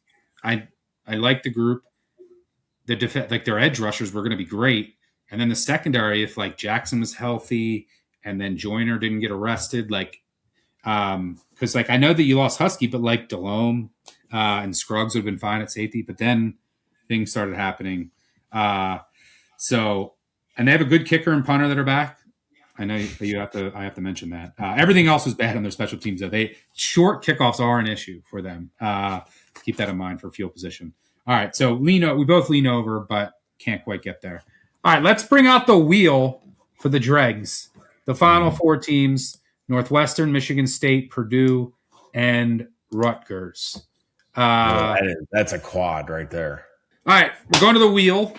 I like the group. Like their edge rushers were going to be great, and then the secondary, if like Jackson was healthy, and then Joyner didn't get arrested, like because like I know that you lost Husky, but like Delhomme and Scruggs would have been fine at safety, but then things started happening. So and they have a good kicker and punter that are back. I know I have to mention that. Everything else is bad on their special teams though. Short kickoffs are an issue for them. Keep that in mind for field position. All right, so we both lean over, but can't quite get there. All right, let's bring out the wheel for the dregs. The final 4 teams: Northwestern, Michigan State, Purdue, and Rutgers. That's a quad right there. All right, we're going to the wheel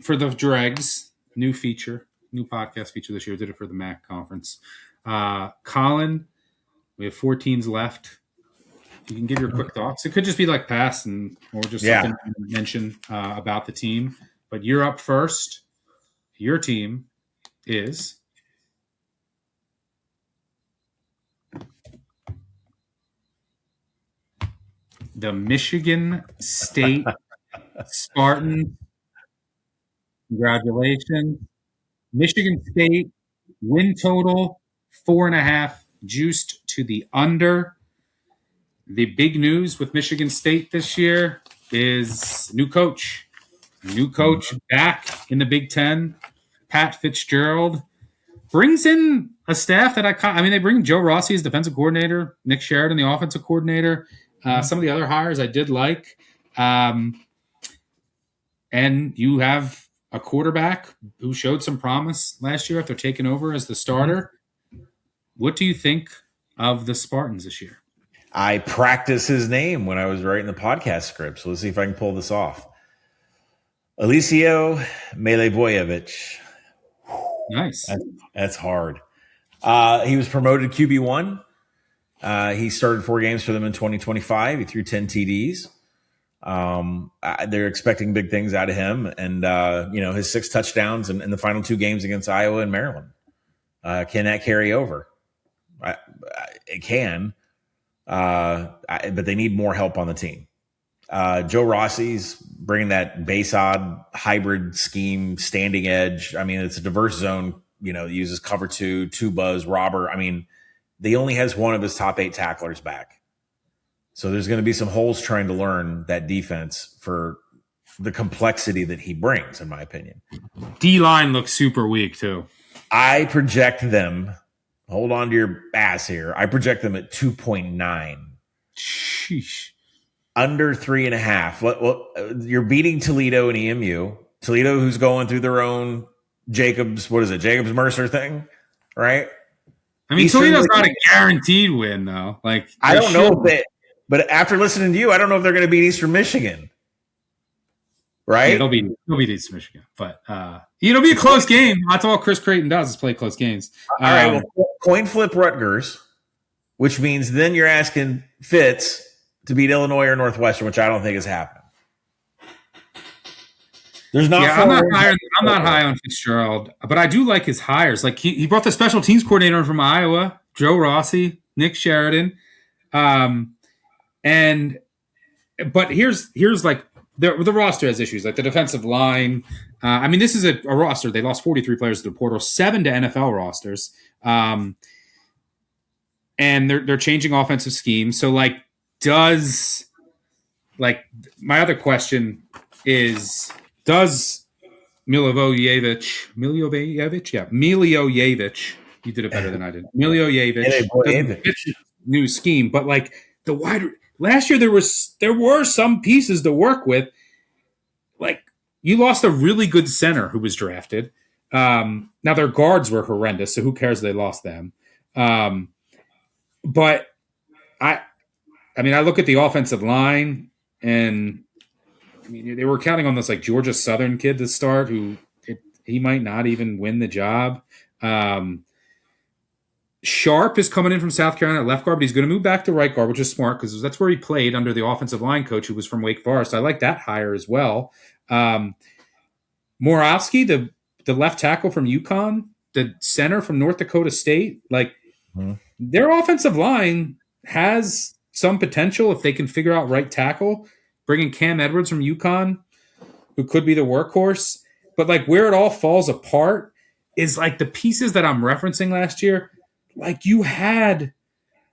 for the dregs. New feature, new podcast feature this year. Did it for the MAC conference. Collin, we have 4 teams left. You can give your quick thoughts. It could just be like pass or just something to mention about the team. But you're up first. Your team is the Michigan State Spartans. Congratulations. Michigan State win total 4.5, juiced to the under. The big news with Michigan State this year is new coach. New coach back in the Big Ten. Pat Fitzgerald brings in a staff that they bring Joe Rossi as defensive coordinator, Nick Sheridan, the offensive coordinator. Some of the other hires I did like. And you have a quarterback who showed some promise last year after taking over as the starter. What do you think of the Spartans this year? I practiced his name when I was writing the podcast script, so let's see if I can pull this off. Alisio Milivojevic. Nice. That's hard. He was promoted QB1. He started 4 games for them in 2025. He threw 10 TDs. They're expecting big things out of him. And, his 6 touchdowns in the final 2 games against Iowa and Maryland. Can that carry over? It can. but they need more help on the team. Joe Rossi's bringing that base odd hybrid scheme, standing edge. I mean, it's a diverse zone. Uses cover two buzz, robber. I mean, he only has one of his top 8 tacklers back. So there's going to be some holes trying to learn that defense for the complexity that he brings, in my opinion. D-line looks super weak, too. I project them, hold on to your ass here, I project them at 2.9. Sheesh. Under 3.5. Well, you're beating Toledo and EMU. Toledo, who's going through their own Jacobs Mercer thing, right? I mean, Toledo's not a guaranteed win, though. Like, I don't know if they, but after listening to you, I don't know if they're going to beat Eastern Michigan, right? Yeah, they'll beat Eastern Michigan, but it'll be a close game. That's all Chris Creighton does is play close games. All right, well, coin flip Rutgers, which means then you're asking Fitz to beat Illinois or Northwestern, which I don't think is happening. There's not. Yeah, I'm not high on Fitzgerald, but I do like his hires. Like he brought the special teams coordinator from Iowa, Joe Rossi, Nick Sheridan, but here's like the roster has issues, like the defensive line. I mean, this is a roster. They lost 43 players to the portal, 7 to NFL rosters, and they're changing offensive schemes. So like. My other question is, does Milivojevic, you did it better than I did. Milivojevic, new scheme, but like last year there were some pieces to work with. Like you lost a really good center who was drafted. Now their guards were horrendous, so who cares they lost them? But I mean, I look at the offensive line, and I mean, they were counting on this like Georgia Southern kid to start, he might not even win the job. Sharp is coming in from South Carolina at left guard, but he's going to move back to right guard, which is smart because that's where he played under the offensive line coach who was from Wake Forest. I like that hire as well. Morawski, the left tackle from UConn, the center from North Dakota State, like their offensive line has some potential if they can figure out right tackle. Bringing Cam Edwards from UConn, who could be the workhorse. But like where it all falls apart is like the pieces that I'm referencing last year. Like you had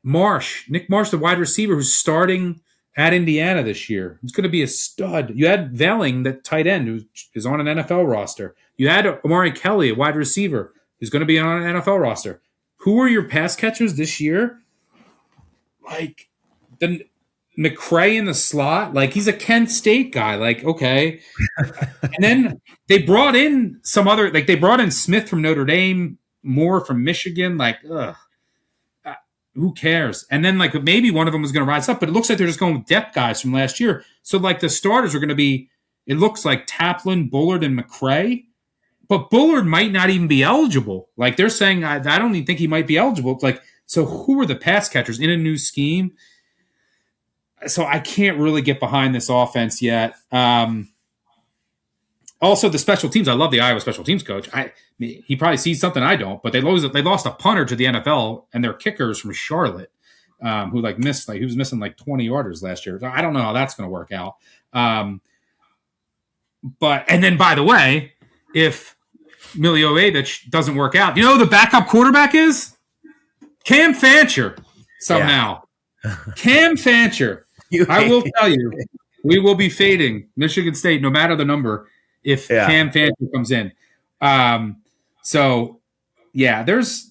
Nick Marsh, the wide receiver who's starting at Indiana this year. He's going to be a stud. You had Velling, the tight end, who is on an NFL roster. You had Amari Kelly, a wide receiver, who's going to be on an NFL roster. Who were your pass catchers this year? Like the McCray in the slot, like he's a Kent State guy. Like, okay. And then they brought in some other, like they brought in Smith from Notre Dame, Moore from Michigan. Like, who cares? And then like maybe one of them was going to rise up, but it looks like they're just going with depth guys from last year. So like the starters are going to be, it looks like Taplin, Bullard, and McCray. But Bullard might not even be eligible. Like they're saying, I don't even think he might be eligible. Like, so who are the pass catchers in a new scheme? So I can't really get behind this offense yet. Also, the special teams. I love the Iowa special teams coach. He probably sees something I don't. But they lost a punter to the NFL, and their kickers from Charlotte, who like missed he was missing like 20 yarders last year. So I don't know how that's going to work out. But and then by the way, if Miljovic doesn't work out, you know who the backup quarterback is? Cam Fancher. Somehow, Cam Fancher. I will tell you, we will be fading Michigan State no matter the number if Cam Fancher comes in. So, yeah, there's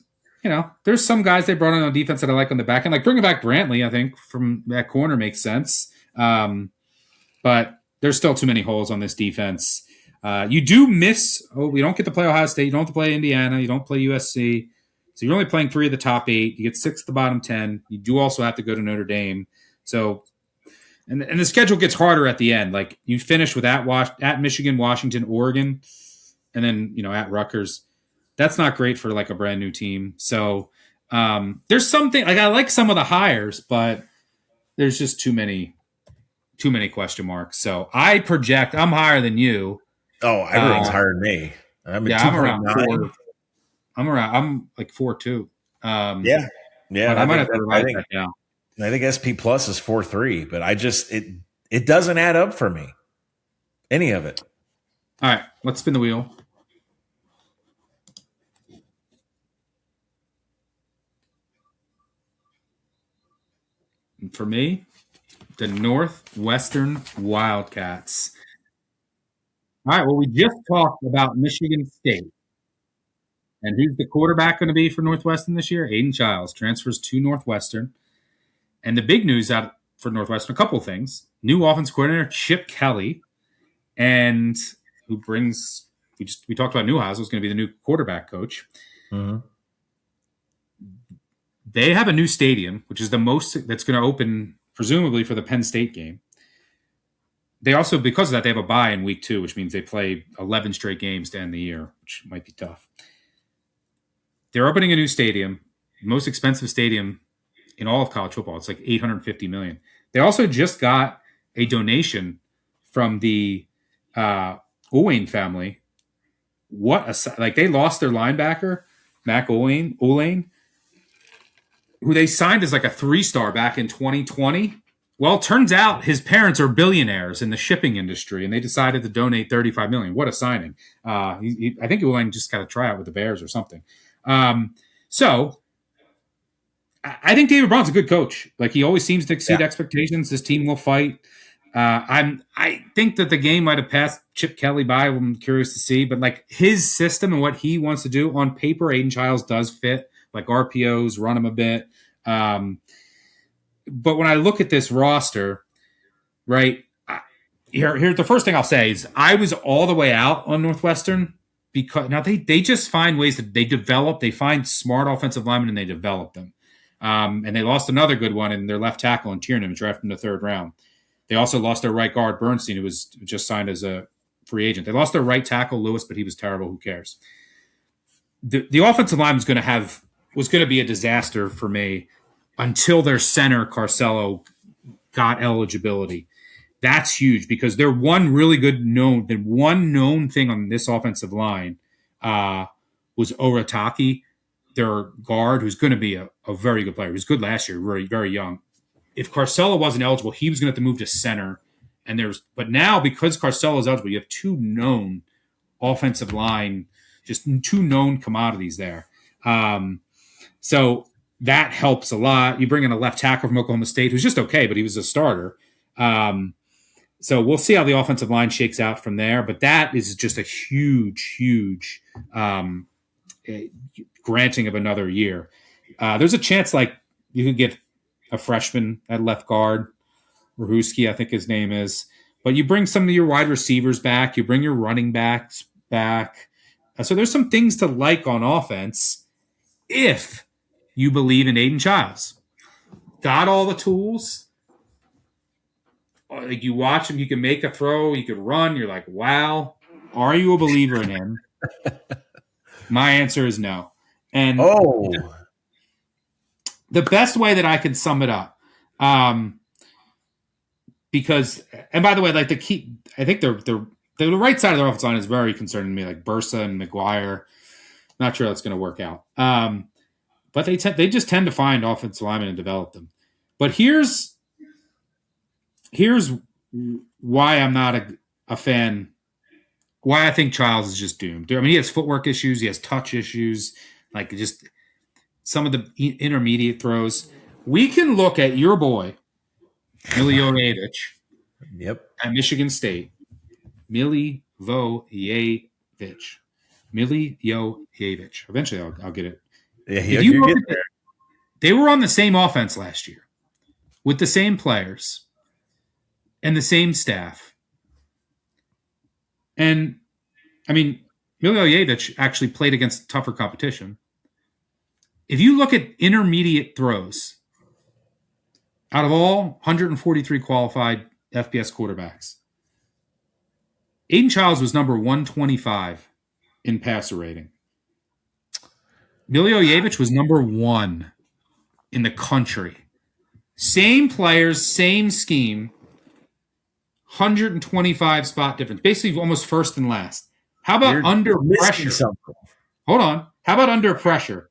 some guys they brought in on defense that I like on the back end. Like bringing back Brantley, I think, from that corner makes sense. But there's still too many holes on this defense. You do miss – we don't get to play Ohio State. You don't have to play Indiana. You don't play USC. So you're only playing 3 of the top 8. You get 6 of the bottom 10. You do also have to go to Notre Dame. So – and the schedule gets harder at the end. Like you finish with at Michigan, Washington, Oregon, and then at Rutgers. That's not great for like a brand new team. So there's something like I like some of the hires, but there's just too many question marks. So I project I'm higher than you. Oh, everyone's higher than me. I'm around 4. I'm like 4 too. Yeah. I might have to write that down. I think SP plus is 4.3, but it doesn't add up for me. Any of it. All right, let's spin the wheel. And for me, the Northwestern Wildcats. All right, well, we just talked about Michigan State. And who's the quarterback going to be for Northwestern this year? Aiden Childs transfers to Northwestern. And the big news out for Northwestern, a couple of things. New offense coordinator, Chip Kelly, and who brings, we talked about Newhouse was going to be the new quarterback coach. Mm-hmm. They have a new stadium, which is the most that's going to open presumably for the Penn State game. They also, because of that, they have a bye in week 2, which means they play 11 straight games to end the year, which might be tough. They're opening a new stadium, most expensive stadium in all of college football. It's like $850 million. They also just got a donation from the Owain family. They lost their linebacker, Mac Owain, who they signed as like a 3-star back in 2020. Well, it turns out his parents are billionaires in the shipping industry, and they decided to donate $35 million. What a signing! I think Owain just got a tryout with the Bears or something. So I think David Braun's a good coach. Like, he always seems to exceed expectations. This team will fight. I think that the game might have passed Chip Kelly by. I'm curious to see, but like his system and what he wants to do on paper, Aiden Childs does fit. Like RPOs, run him a bit. But when I look at this roster, right here, the first thing I'll say is I was all the way out on Northwestern because now they just find ways that they find smart offensive linemen and they develop them. And they lost another good one in their left tackle in Tiernan, drafted in the 3rd round. They also lost their right guard, Bernstein, who was just signed as a free agent. They lost their right tackle, Lewis, but he was terrible. Who cares? The offensive line was going to be a disaster for me until their center, Carcello, got eligibility. That's huge because their one known thing on this offensive line was Orataki, their guard, who's going to be a very good player. He was good last year, very, very young. If Carcello wasn't eligible, he was going to have to move to center. But now, because Carcello is eligible, you have 2 known offensive line, just 2 known commodities there. So that helps a lot. You bring in a left tackle from Oklahoma State, who's just okay, but he was a starter. So we'll see how the offensive line shakes out from there. But that is just a huge, huge granting of another year. There's a chance like you could get a freshman at left guard, Rahuski, I think his name is. But you bring some of your wide receivers back. You bring your running backs back. So there's some things to like on offense if you believe in Aiden Childs. Got all the tools. Like, you watch him, you can make a throw, you can run. You're like, wow. Are you a believer in him? My answer is no. And the best way that I can sum it up, because, and by the way, like I think the right side of their offensive line is very concerning to me, like Bursa and McGuire. Not sure that's going to work out. But they just tend to find offensive linemen and develop them. But here's why I'm not a fan. Why I think Childs is just doomed. I mean, he has footwork issues. He has touch issues. Like, just some of the intermediate throws. We can look at your boy, Milivojevic. Yep. At Michigan State. Milivojevic. Eventually, I'll get it. Yeah, they were on the same offense last year with the same players and the same staff. And, I mean, Milivojevic actually played against tougher competition. If you look at intermediate throws, out of all 143 qualified FBS quarterbacks, Aiden Childs was number 125 in passer rating. Milivojevic was number 1 in the country. Same players, same scheme, 125 spot difference. Basically almost first and last. How about under pressure? Hold on. How about under pressure?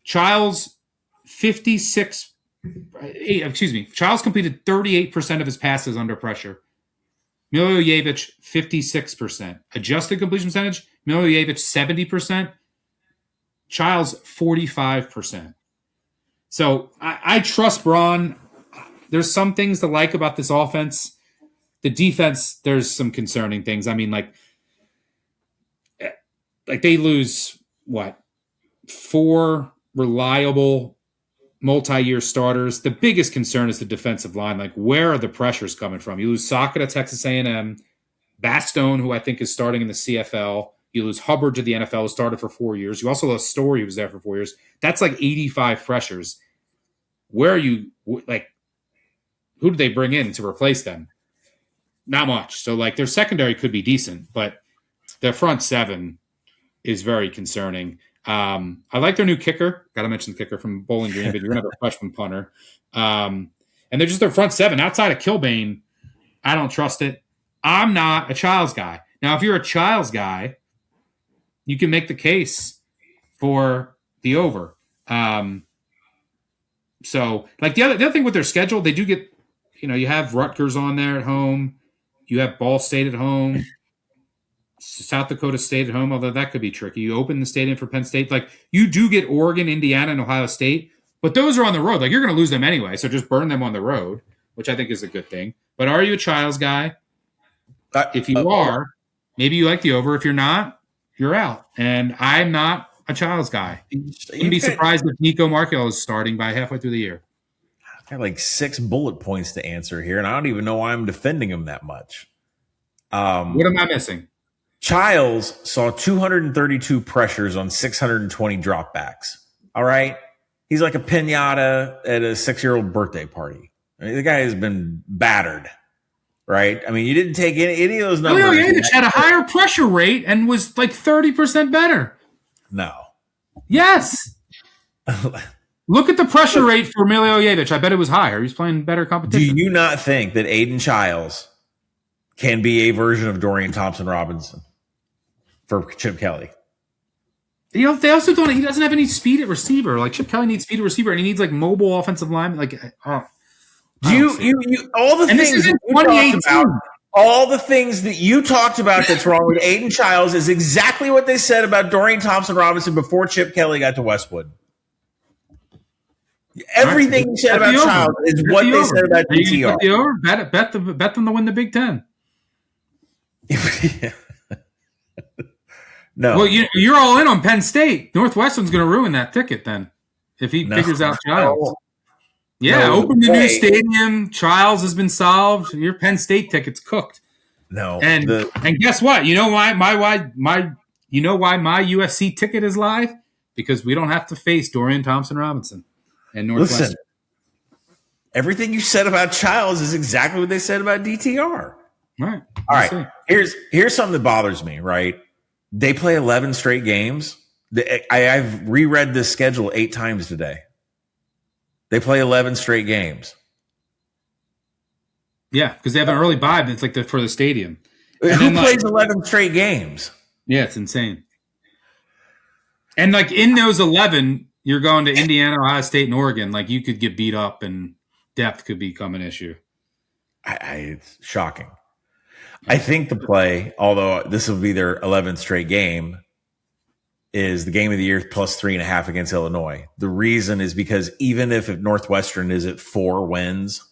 Childs, 56 Childs completed 38% of his passes under pressure. Miljojevic, 56%. Adjusted completion percentage, Miljojevic, 70%. Childs, 45%. So I trust Braun. There's some things to like about this offense. The defense, there's some concerning things. I mean, like they lose, 4 reliable multi-year starters. The biggest concern is the defensive line. Like, where are the pressures coming from? You lose Saka to Texas A&M, Bastone, who I think is starting in the CFL. You lose Hubbard to the NFL, who started for 4 years. You also lost Story, who was there for 4 years. That's like 85 pressures. Where are you, like, who do they bring in to replace them? Not much. So, like, their secondary could be decent, but their front seven is very concerning. I like their new kicker. Got to mention the kicker from Bowling Green, but you're going to have a freshman punter. And they're just their front seven. Outside of Kilbane, I don't trust it. I'm not a Childs guy. Now, if you're a Childs guy, you can make the case for the over. So, like, the other thing with their schedule, they do get, you have Rutgers on there at home. You have Ball State at home. South Dakota State at home, although that could be tricky. You open the stadium for Penn State. Like, you do get Oregon, Indiana, and Ohio State, but those are on the road. Like, you're going to lose them anyway, so just burn them on the road, which I think is a good thing. But are you a Childs guy? If you are, maybe you like the over. If you're not, you're out. And I'm not a Childs guy. You'd be surprised if Nico Markel is starting by halfway through the year. I have like 6 bullet points to answer here, and I don't even know why I'm defending him that much. What am I missing? Childs saw 232 pressures on 620 dropbacks. All right? He's like a piñata at a 6-year-old birthday party. I mean, the guy has been battered, right? I mean, you didn't take any of those numbers. Miljojevic had a higher pressure rate and was like 30% better. No. Yes. Look at the pressure rate for Miljojevic. I bet it was higher. He's playing better competition. Do you not think that Aiden Childs can be a version of Dorian Thompson-Robinson for Chip Kelly? They also don't. He doesn't have any speed at receiver. Like, Chip Kelly needs speed at receiver, and he needs like mobile offensive line. Like, do you all the things that you talked about, all the things that you talked about that's wrong with Aiden Childs is exactly what they said about Dorian Thompson-Robinson before Chip Kelly got to Westwood. Everything you said about Childs is what they said about DTR. Bet them to win the Big Ten. No. Well, you're all in on Penn State. Northwestern's going to ruin that ticket then if he figures out Childs. Open the new stadium. Childs has been solved. Your Penn State ticket's cooked. No. And guess what? You know why my USC ticket is live? Because we don't have to face Dorian Thompson-Robinson and Northwestern. Listen, everything you said about Childs is exactly what they said about DTR. Right. All right. Here's something that bothers me, right? They play 11 straight games. I've reread this schedule 8 times today. They play 11 straight games. Yeah, because they have an early bye. It's like for the stadium. Who plays 11 straight games? Yeah, it's insane. And like in those 11, you're going to Indiana, Ohio State, and Oregon. Like, you could get beat up, and depth could become an issue. It's shocking. I think the play, although this will be their 11th straight game, is the game of the year plus 3.5 against Illinois. The reason is because even if Northwestern is at 4 wins,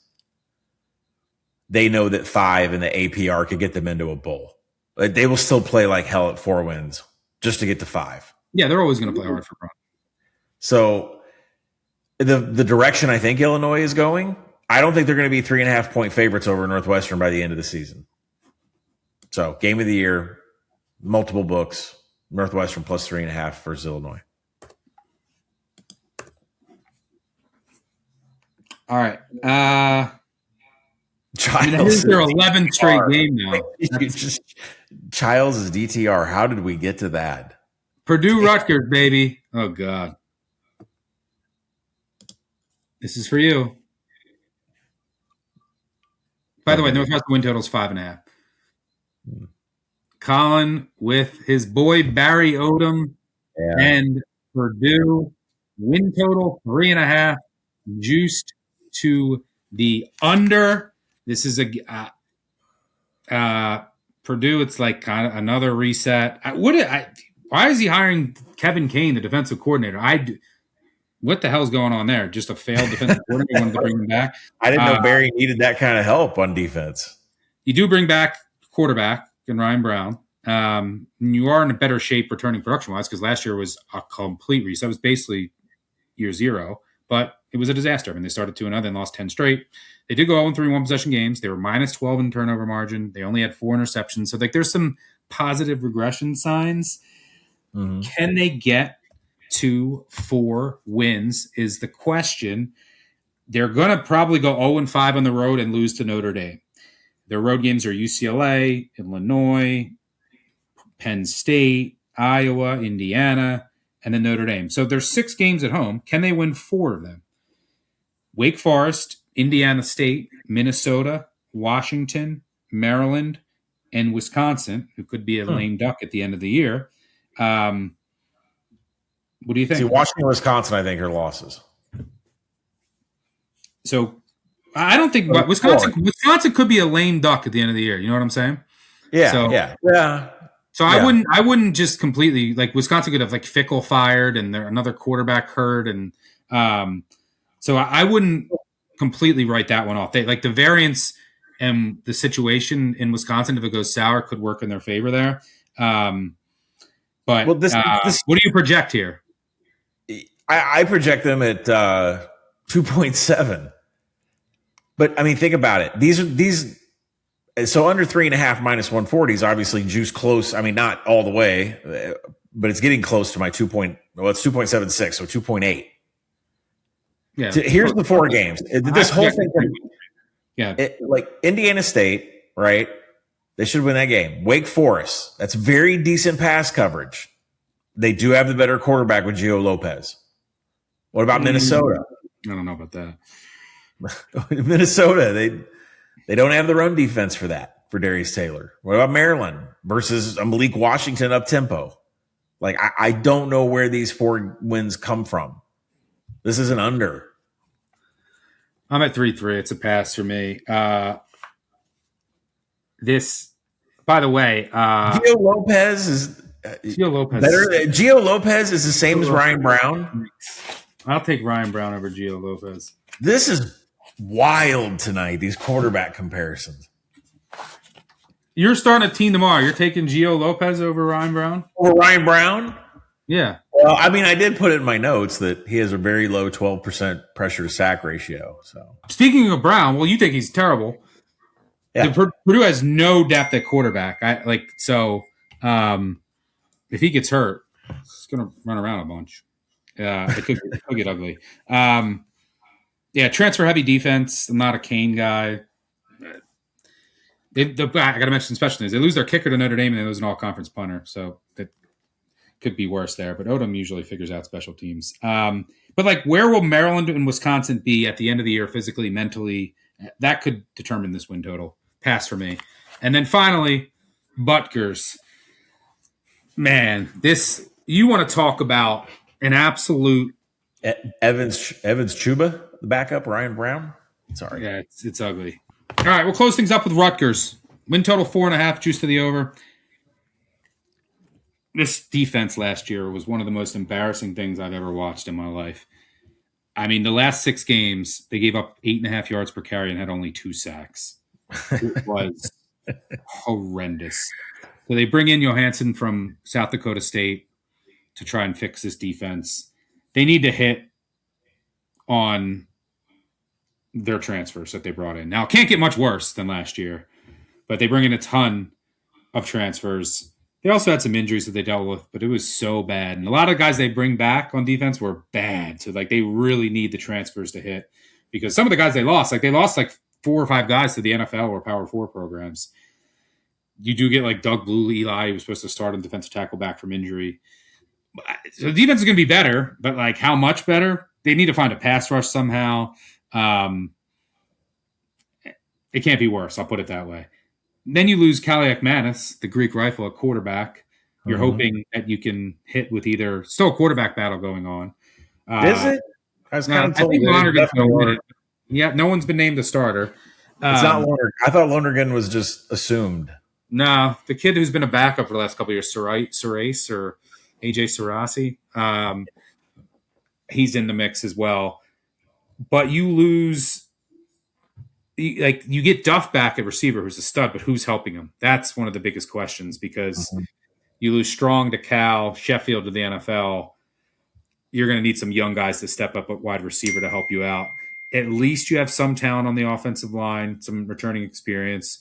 they know that 5 in the APR could get them into a bowl. They will still play like hell at 4 wins just to get to 5. Yeah, they're always going to play hard for Brown. So the direction I think Illinois is going, I don't think they're going to be 3.5-point favorites over Northwestern by the end of the season. So, game of the year, multiple books, Northwestern plus 3.5 versus Illinois. All right. Childs is their 11th straight game now. Childs is DTR. How did we get to that? Purdue Rutgers, baby. Oh, God. This is for you. By the way, Northwestern win total is 5.5. Collin with his boy Barry Odom and Purdue win total 3.5, juiced to the under. This is Purdue. It's like kind of another reset. Why is he hiring Kevin Kane, the defensive coordinator? What the hell's going on there? Just a failed defensive coordinator wanted to bring him back. I didn't know Barry needed that kind of help on defense. You do bring back quarterback and Ryan Brown. You are in a better shape returning production-wise because last year was a complete reset. It was basically year zero, but it was a disaster. I mean, they started 2-0, then lost 10 straight. They did go 0-3 one-possession games. They were minus 12 in turnover margin. They only had 4 interceptions. So, there's some positive regression signs. Mm-hmm. Can they get to 4 wins is the question. They're going to probably go 0-5 on the road and lose to Notre Dame. Their road games are UCLA, Illinois, Penn State, Iowa, Indiana, and then Notre Dame. So there's 6 games at home. Can they win 4 of them? Wake Forest, Indiana State, Minnesota, Washington, Maryland, and Wisconsin, who could be a lame duck at the end of the year. What do you think? See, Washington and Wisconsin, I think, are losses. So I don't think Wisconsin could be a lame duck at the end of the year. You know what I'm saying? Yeah. So I wouldn't just completely like Wisconsin could have like Fickle fired and another quarterback hurt, and so I wouldn't completely write that one off. They like the variance and the situation in Wisconsin if it goes sour could work in their favor there. But what do you project here? I project them at 2.7. But I mean, think about it. These. So under 3.5 minus 140 is obviously juice close. I mean, not all the way, but it's getting close to my 2. It's 2.76, so 2.8. Yeah. Here's the 4 games. This whole thing. Yeah. Like Indiana State, right? They should win that game. Wake Forest. That's very decent pass coverage. They do have the better quarterback with Gio Lopez. What about Minnesota? I don't know about that. Minnesota, they don't have the run defense for that, for Darius Taylor. What about Maryland versus Malik Washington up tempo? Like, I don't know where these 4 wins come from. This is an under. I'm at 3-3. It's a pass for me. This, by the way, Gio Lopez is better. Gio Lopez is the same as Ryan Brown. I'll take Ryan Brown over Gio Lopez. This is wild tonight, these quarterback comparisons. You're starting a team tomorrow. You're taking Gio Lopez over Ryan Brown? Over Ryan Brown? Yeah. Well, I mean, I did put it in my notes that he has a very low 12% pressure to sack ratio. So, speaking of Brown, well, you think he's terrible. Yeah. Purdue has no depth at quarterback. If he gets hurt, he's going to run around a bunch. It could get ugly. Transfer heavy defense. I'm not a Kane guy. I got to mention special things. They lose their kicker to Notre Dame and they lose an all-conference punter, so that could be worse there. But Odom usually figures out special teams. But like, where will Maryland and Wisconsin be at the end of the year, physically, mentally? That could determine this win total. Pass for me. And then finally, Rutgers. Man, you want to talk about an absolute Evans Chuba, the backup, Ryan Brown. Sorry. Yeah, it's ugly. All right, we'll close things up with Rutgers. Win total 4.5, juice to the over. This defense last year was one of the most embarrassing things I've ever watched in my life. I mean, the last 6 games, they gave up 8.5 yards per carry and had only 2 sacks. It was horrendous. So they bring in Johansson from South Dakota State to try and fix this defense. They need to hit on their transfers that they brought in. Now, it can't get much worse than last year, but they bring in a ton of transfers. They also had some injuries that they dealt with, but it was so bad. And a lot of guys they bring back on defense were bad. So, like, they really need the transfers to hit because some of the guys they lost 4 or 5 guys to the NFL or Power 4 programs. You do get, like, Doug Blue, Eli, who was supposed to start on defensive tackle back from injury. So the defense is going to be better, but, like, how much better? They need to find a pass rush somehow. It can't be worse. I'll put it that way. Then you lose Kaliakmanis, the Greek rifle at quarterback. You're hoping that you can hit with either still a quarterback battle going on. Is it? I was kind of told I think Lonergan's going to win it. Yeah, no one's been named a starter. It's not Lonergan. I thought Lonergan was just assumed. No, the kid who's been a backup for the last couple of years, Surace or AJ Sarasi, he's in the mix as well. But you lose, like you get Duff back at receiver, who's a stud, but who's helping him? That's one of the biggest questions because you lose Strong to Cal, Sheffield to the NFL. You're going to need some young guys to step up at wide receiver to help you out. At least you have some talent on the offensive line, some returning experience,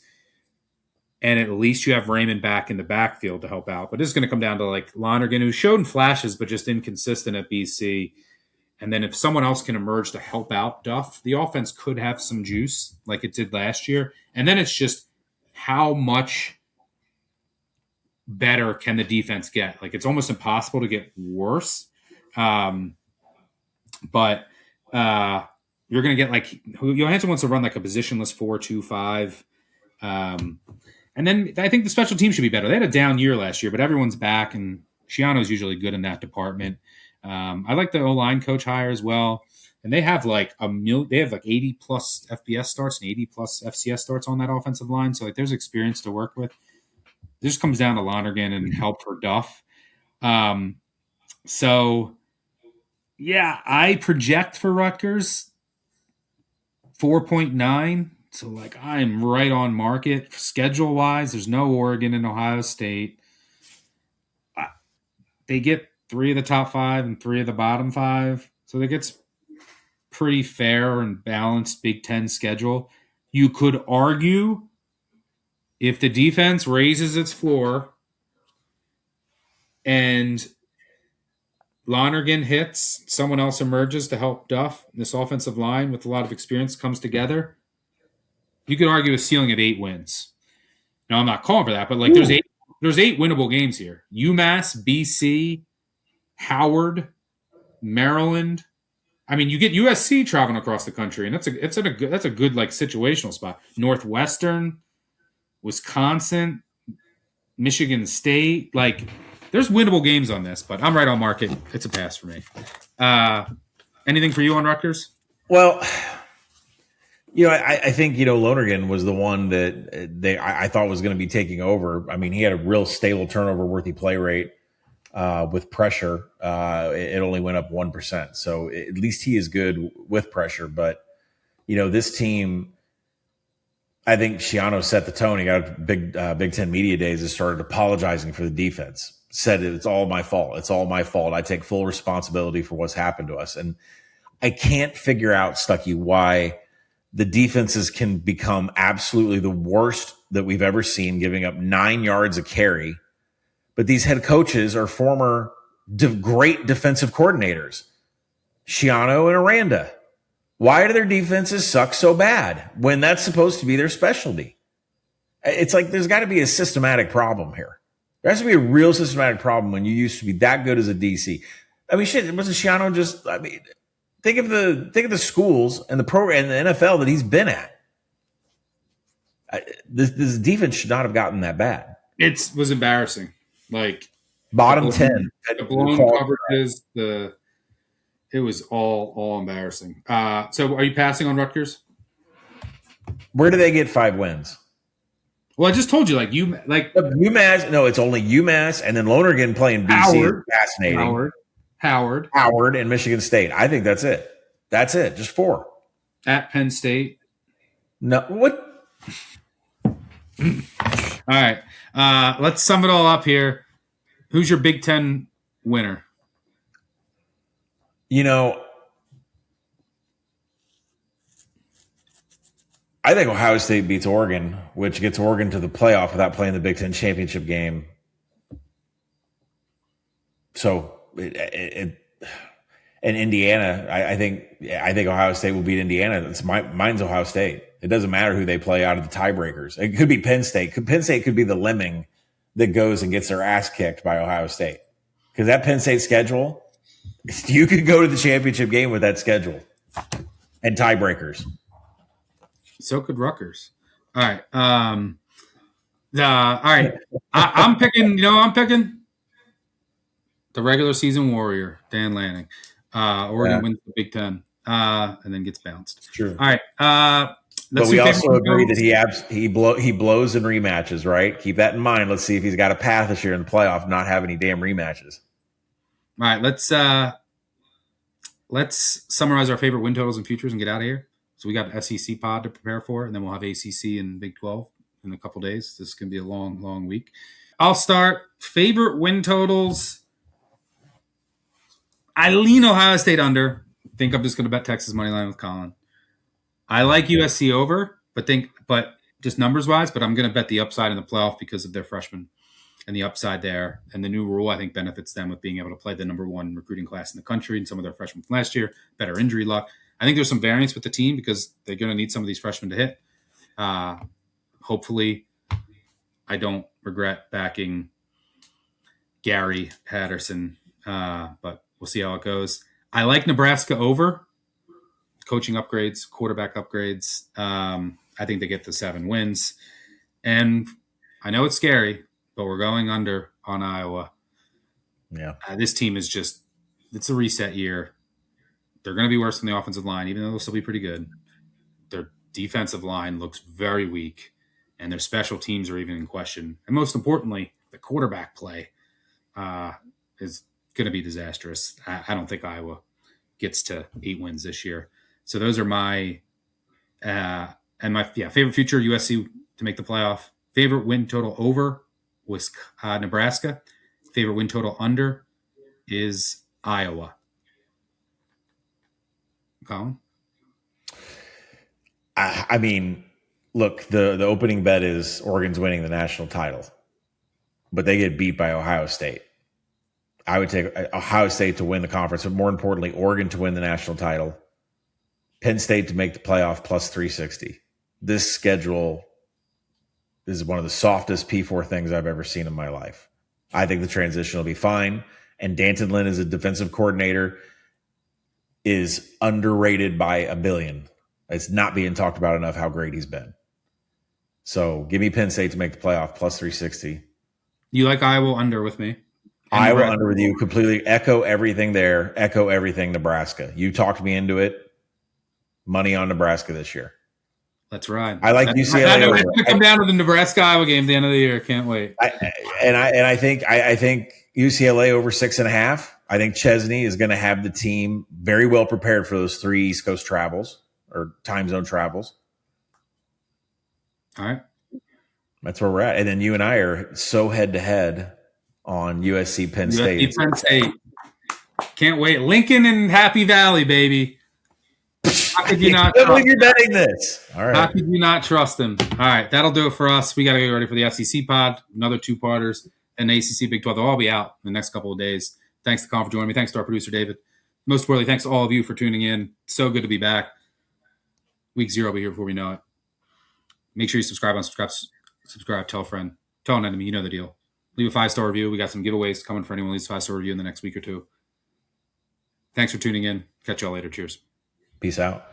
and at least you have Raymond back in the backfield to help out. But it's going to come down to like Lonergan, who showed in flashes but just inconsistent at BC. And then if someone else can emerge to help out Duff, the offense could have some juice like it did last year. And then it's just how much better can the defense get? Like it's almost impossible to get worse. But you're going to get like Johansson wants to run like a positionless 4-2-5. And then I think the special team should be better. They had a down year last year, but everyone's back, and Shiano's usually good in that department. I like the O-line coach hire as well. And they have like they have like 80 plus FBS starts and 80 plus FCS starts on that offensive line. So like there's experience to work with. This comes down to Lonergan and help for Duff. So yeah, I project for Rutgers 4.9. So like I'm right on market schedule wise. There's no Oregon and Ohio State. They get 3 of the top 5 and 3 of the bottom 5. So that gets pretty fair and balanced Big Ten schedule. You could argue if the defense raises its floor and Lonergan hits, someone else emerges to help Duff, this offensive line with a lot of experience comes together, you could argue a ceiling at 8 wins. Now, I'm not calling for that, but like there's 8 winnable games here. UMass, BC, Howard, Maryland. I mean, you get USC traveling across the country, and that's a good like situational spot. Northwestern, Wisconsin, Michigan State, like there's winnable games on this, but I'm right on market. It's a pass for me. Anything for you on Rutgers? Well, I think Lonergan was the one that I thought was going to be taking over. I mean, he had a real stable turnover worthy play rate. With pressure, it only went up 1%. So at least he is good with pressure. But, this team, I think Shiano set the tone. He got Big Ten Media Days and started apologizing for the defense. Said it's all my fault. It's all my fault. I take full responsibility for what's happened to us. And I can't figure out, Stuckey, why the defenses can become absolutely the worst that we've ever seen, giving up 9 yards a carry. But these head coaches are former great defensive coordinators, Shiano and Aranda. Why do their defenses suck so bad when that's supposed to be their specialty? It's like there's got to be a systematic problem here. There has to be a real systematic problem when you used to be that good as a DC. I mean, shit, wasn't Shiano just? I mean, think of the schools and the program and the NFL that he's been at. This defense should not have gotten that bad. It was embarrassing. Like bottom 10, the blown coverages, it was all embarrassing. So, are you passing on Rutgers? Where do they get 5 wins? Well, I just told you, UMass. No, it's only UMass, and then Lonergan playing BC is fascinating. Howard, and Michigan State. I think that's it. That's it. Just 4 at Penn State. No, what? All right. Let's sum it all up here. Who's your Big Ten winner? I think Ohio State beats Oregon, which gets Oregon to the playoff without playing the Big Ten championship game. So, and Indiana, I think Ohio State will beat Indiana. Mine's Ohio State. It doesn't matter who they play out of the tiebreakers. It could be Penn State. Penn State could be the lemming that goes and gets their ass kicked by Ohio State. Because that Penn State schedule, you could go to the championship game with that schedule and tiebreakers. So could Rutgers. All right. All right. I'm picking the regular season warrior, Dan Lanning. Oregon wins the Big Ten. and then gets bounced. It's true. All right. But we also agree that he blows in rematches, right? Keep that in mind. Let's see if he's got a path this year in the playoff, not have any damn rematches. All right, let's summarize our favorite win totals and futures and get out of here. So we got SEC pod to prepare for, and then we'll have ACC and Big 12 in a couple days. This is going to be a long, long week. I'll start. Favorite win totals. I lean Ohio State under. Think I'm just going to bet Texas money line with Collin. I like USC over, but just numbers wise. But I'm going to bet the upside in the playoff because of their freshmen and the upside there. And the new rule, I think, benefits them with being able to play the number one recruiting class in the country and some of their freshmen from last year. Better injury luck. I think there's some variance with the team because they're going to need some of these freshmen to hit. Hopefully, I don't regret backing Gary Patterson, but we'll see how it goes. I like Nebraska over. Coaching upgrades, quarterback upgrades. I think they get the 7 wins. And I know it's scary, but we're going under on Iowa. Yeah. This team is it's a reset year. They're going to be worse than the offensive line, even though they'll still be pretty good. Their defensive line looks very weak, and their special teams are even in question. And most importantly, the quarterback play is going to be disastrous. I don't think Iowa gets to 8 wins this year. So those are my favorite future USC to make the playoff. Favorite win total over was Nebraska. Favorite win total under is Iowa. Collin? I mean, look, the opening bet is Oregon's winning the national title, but they get beat by Ohio State. I would take Ohio State to win the conference, but more importantly, Oregon to win the national title, Penn State to make the playoff plus 360. This schedule is one of the softest P4 things I've ever seen in my life. I think the transition will be fine. And Danton Lynn as a defensive coordinator is underrated by a billion. It's not being talked about enough how great he's been. So give me Penn State to make the playoff plus 360. You like Iowa under with me? Iowa under with you. Completely echo everything there. Echo everything Nebraska. You talked me into it. Money on Nebraska this year. That's right. I like UCLA. It's going to come down to the Nebraska-Iowa game at the end of the year. Can't wait. I think UCLA over 6.5. I think Chesney is going to have the team very well prepared for those 3 East Coast travels or time zone travels. All right. That's where we're at. And then you and I are so head-to-head on USC Penn State. Penn State. Can't wait. Lincoln and Happy Valley, baby. How could you not trust you're betting this? All right. How could you not trust him? All right. That'll do it for us. We got to get ready for the SEC pod, another 2-parters, and the ACC Big 12. They'll all be out in the next couple of days. Thanks to Colin for joining me. Thanks to our producer, David. Most importantly, thanks to all of you for tuning in. So good to be back. Week 0 will be here before we know it. Make sure you subscribe, tell a friend, tell an enemy. You know the deal. Leave a 5-star review. We got some giveaways coming for anyone who leaves a 5-star review in the next week or 2. Thanks for tuning in. Catch y'all later. Cheers. Peace out.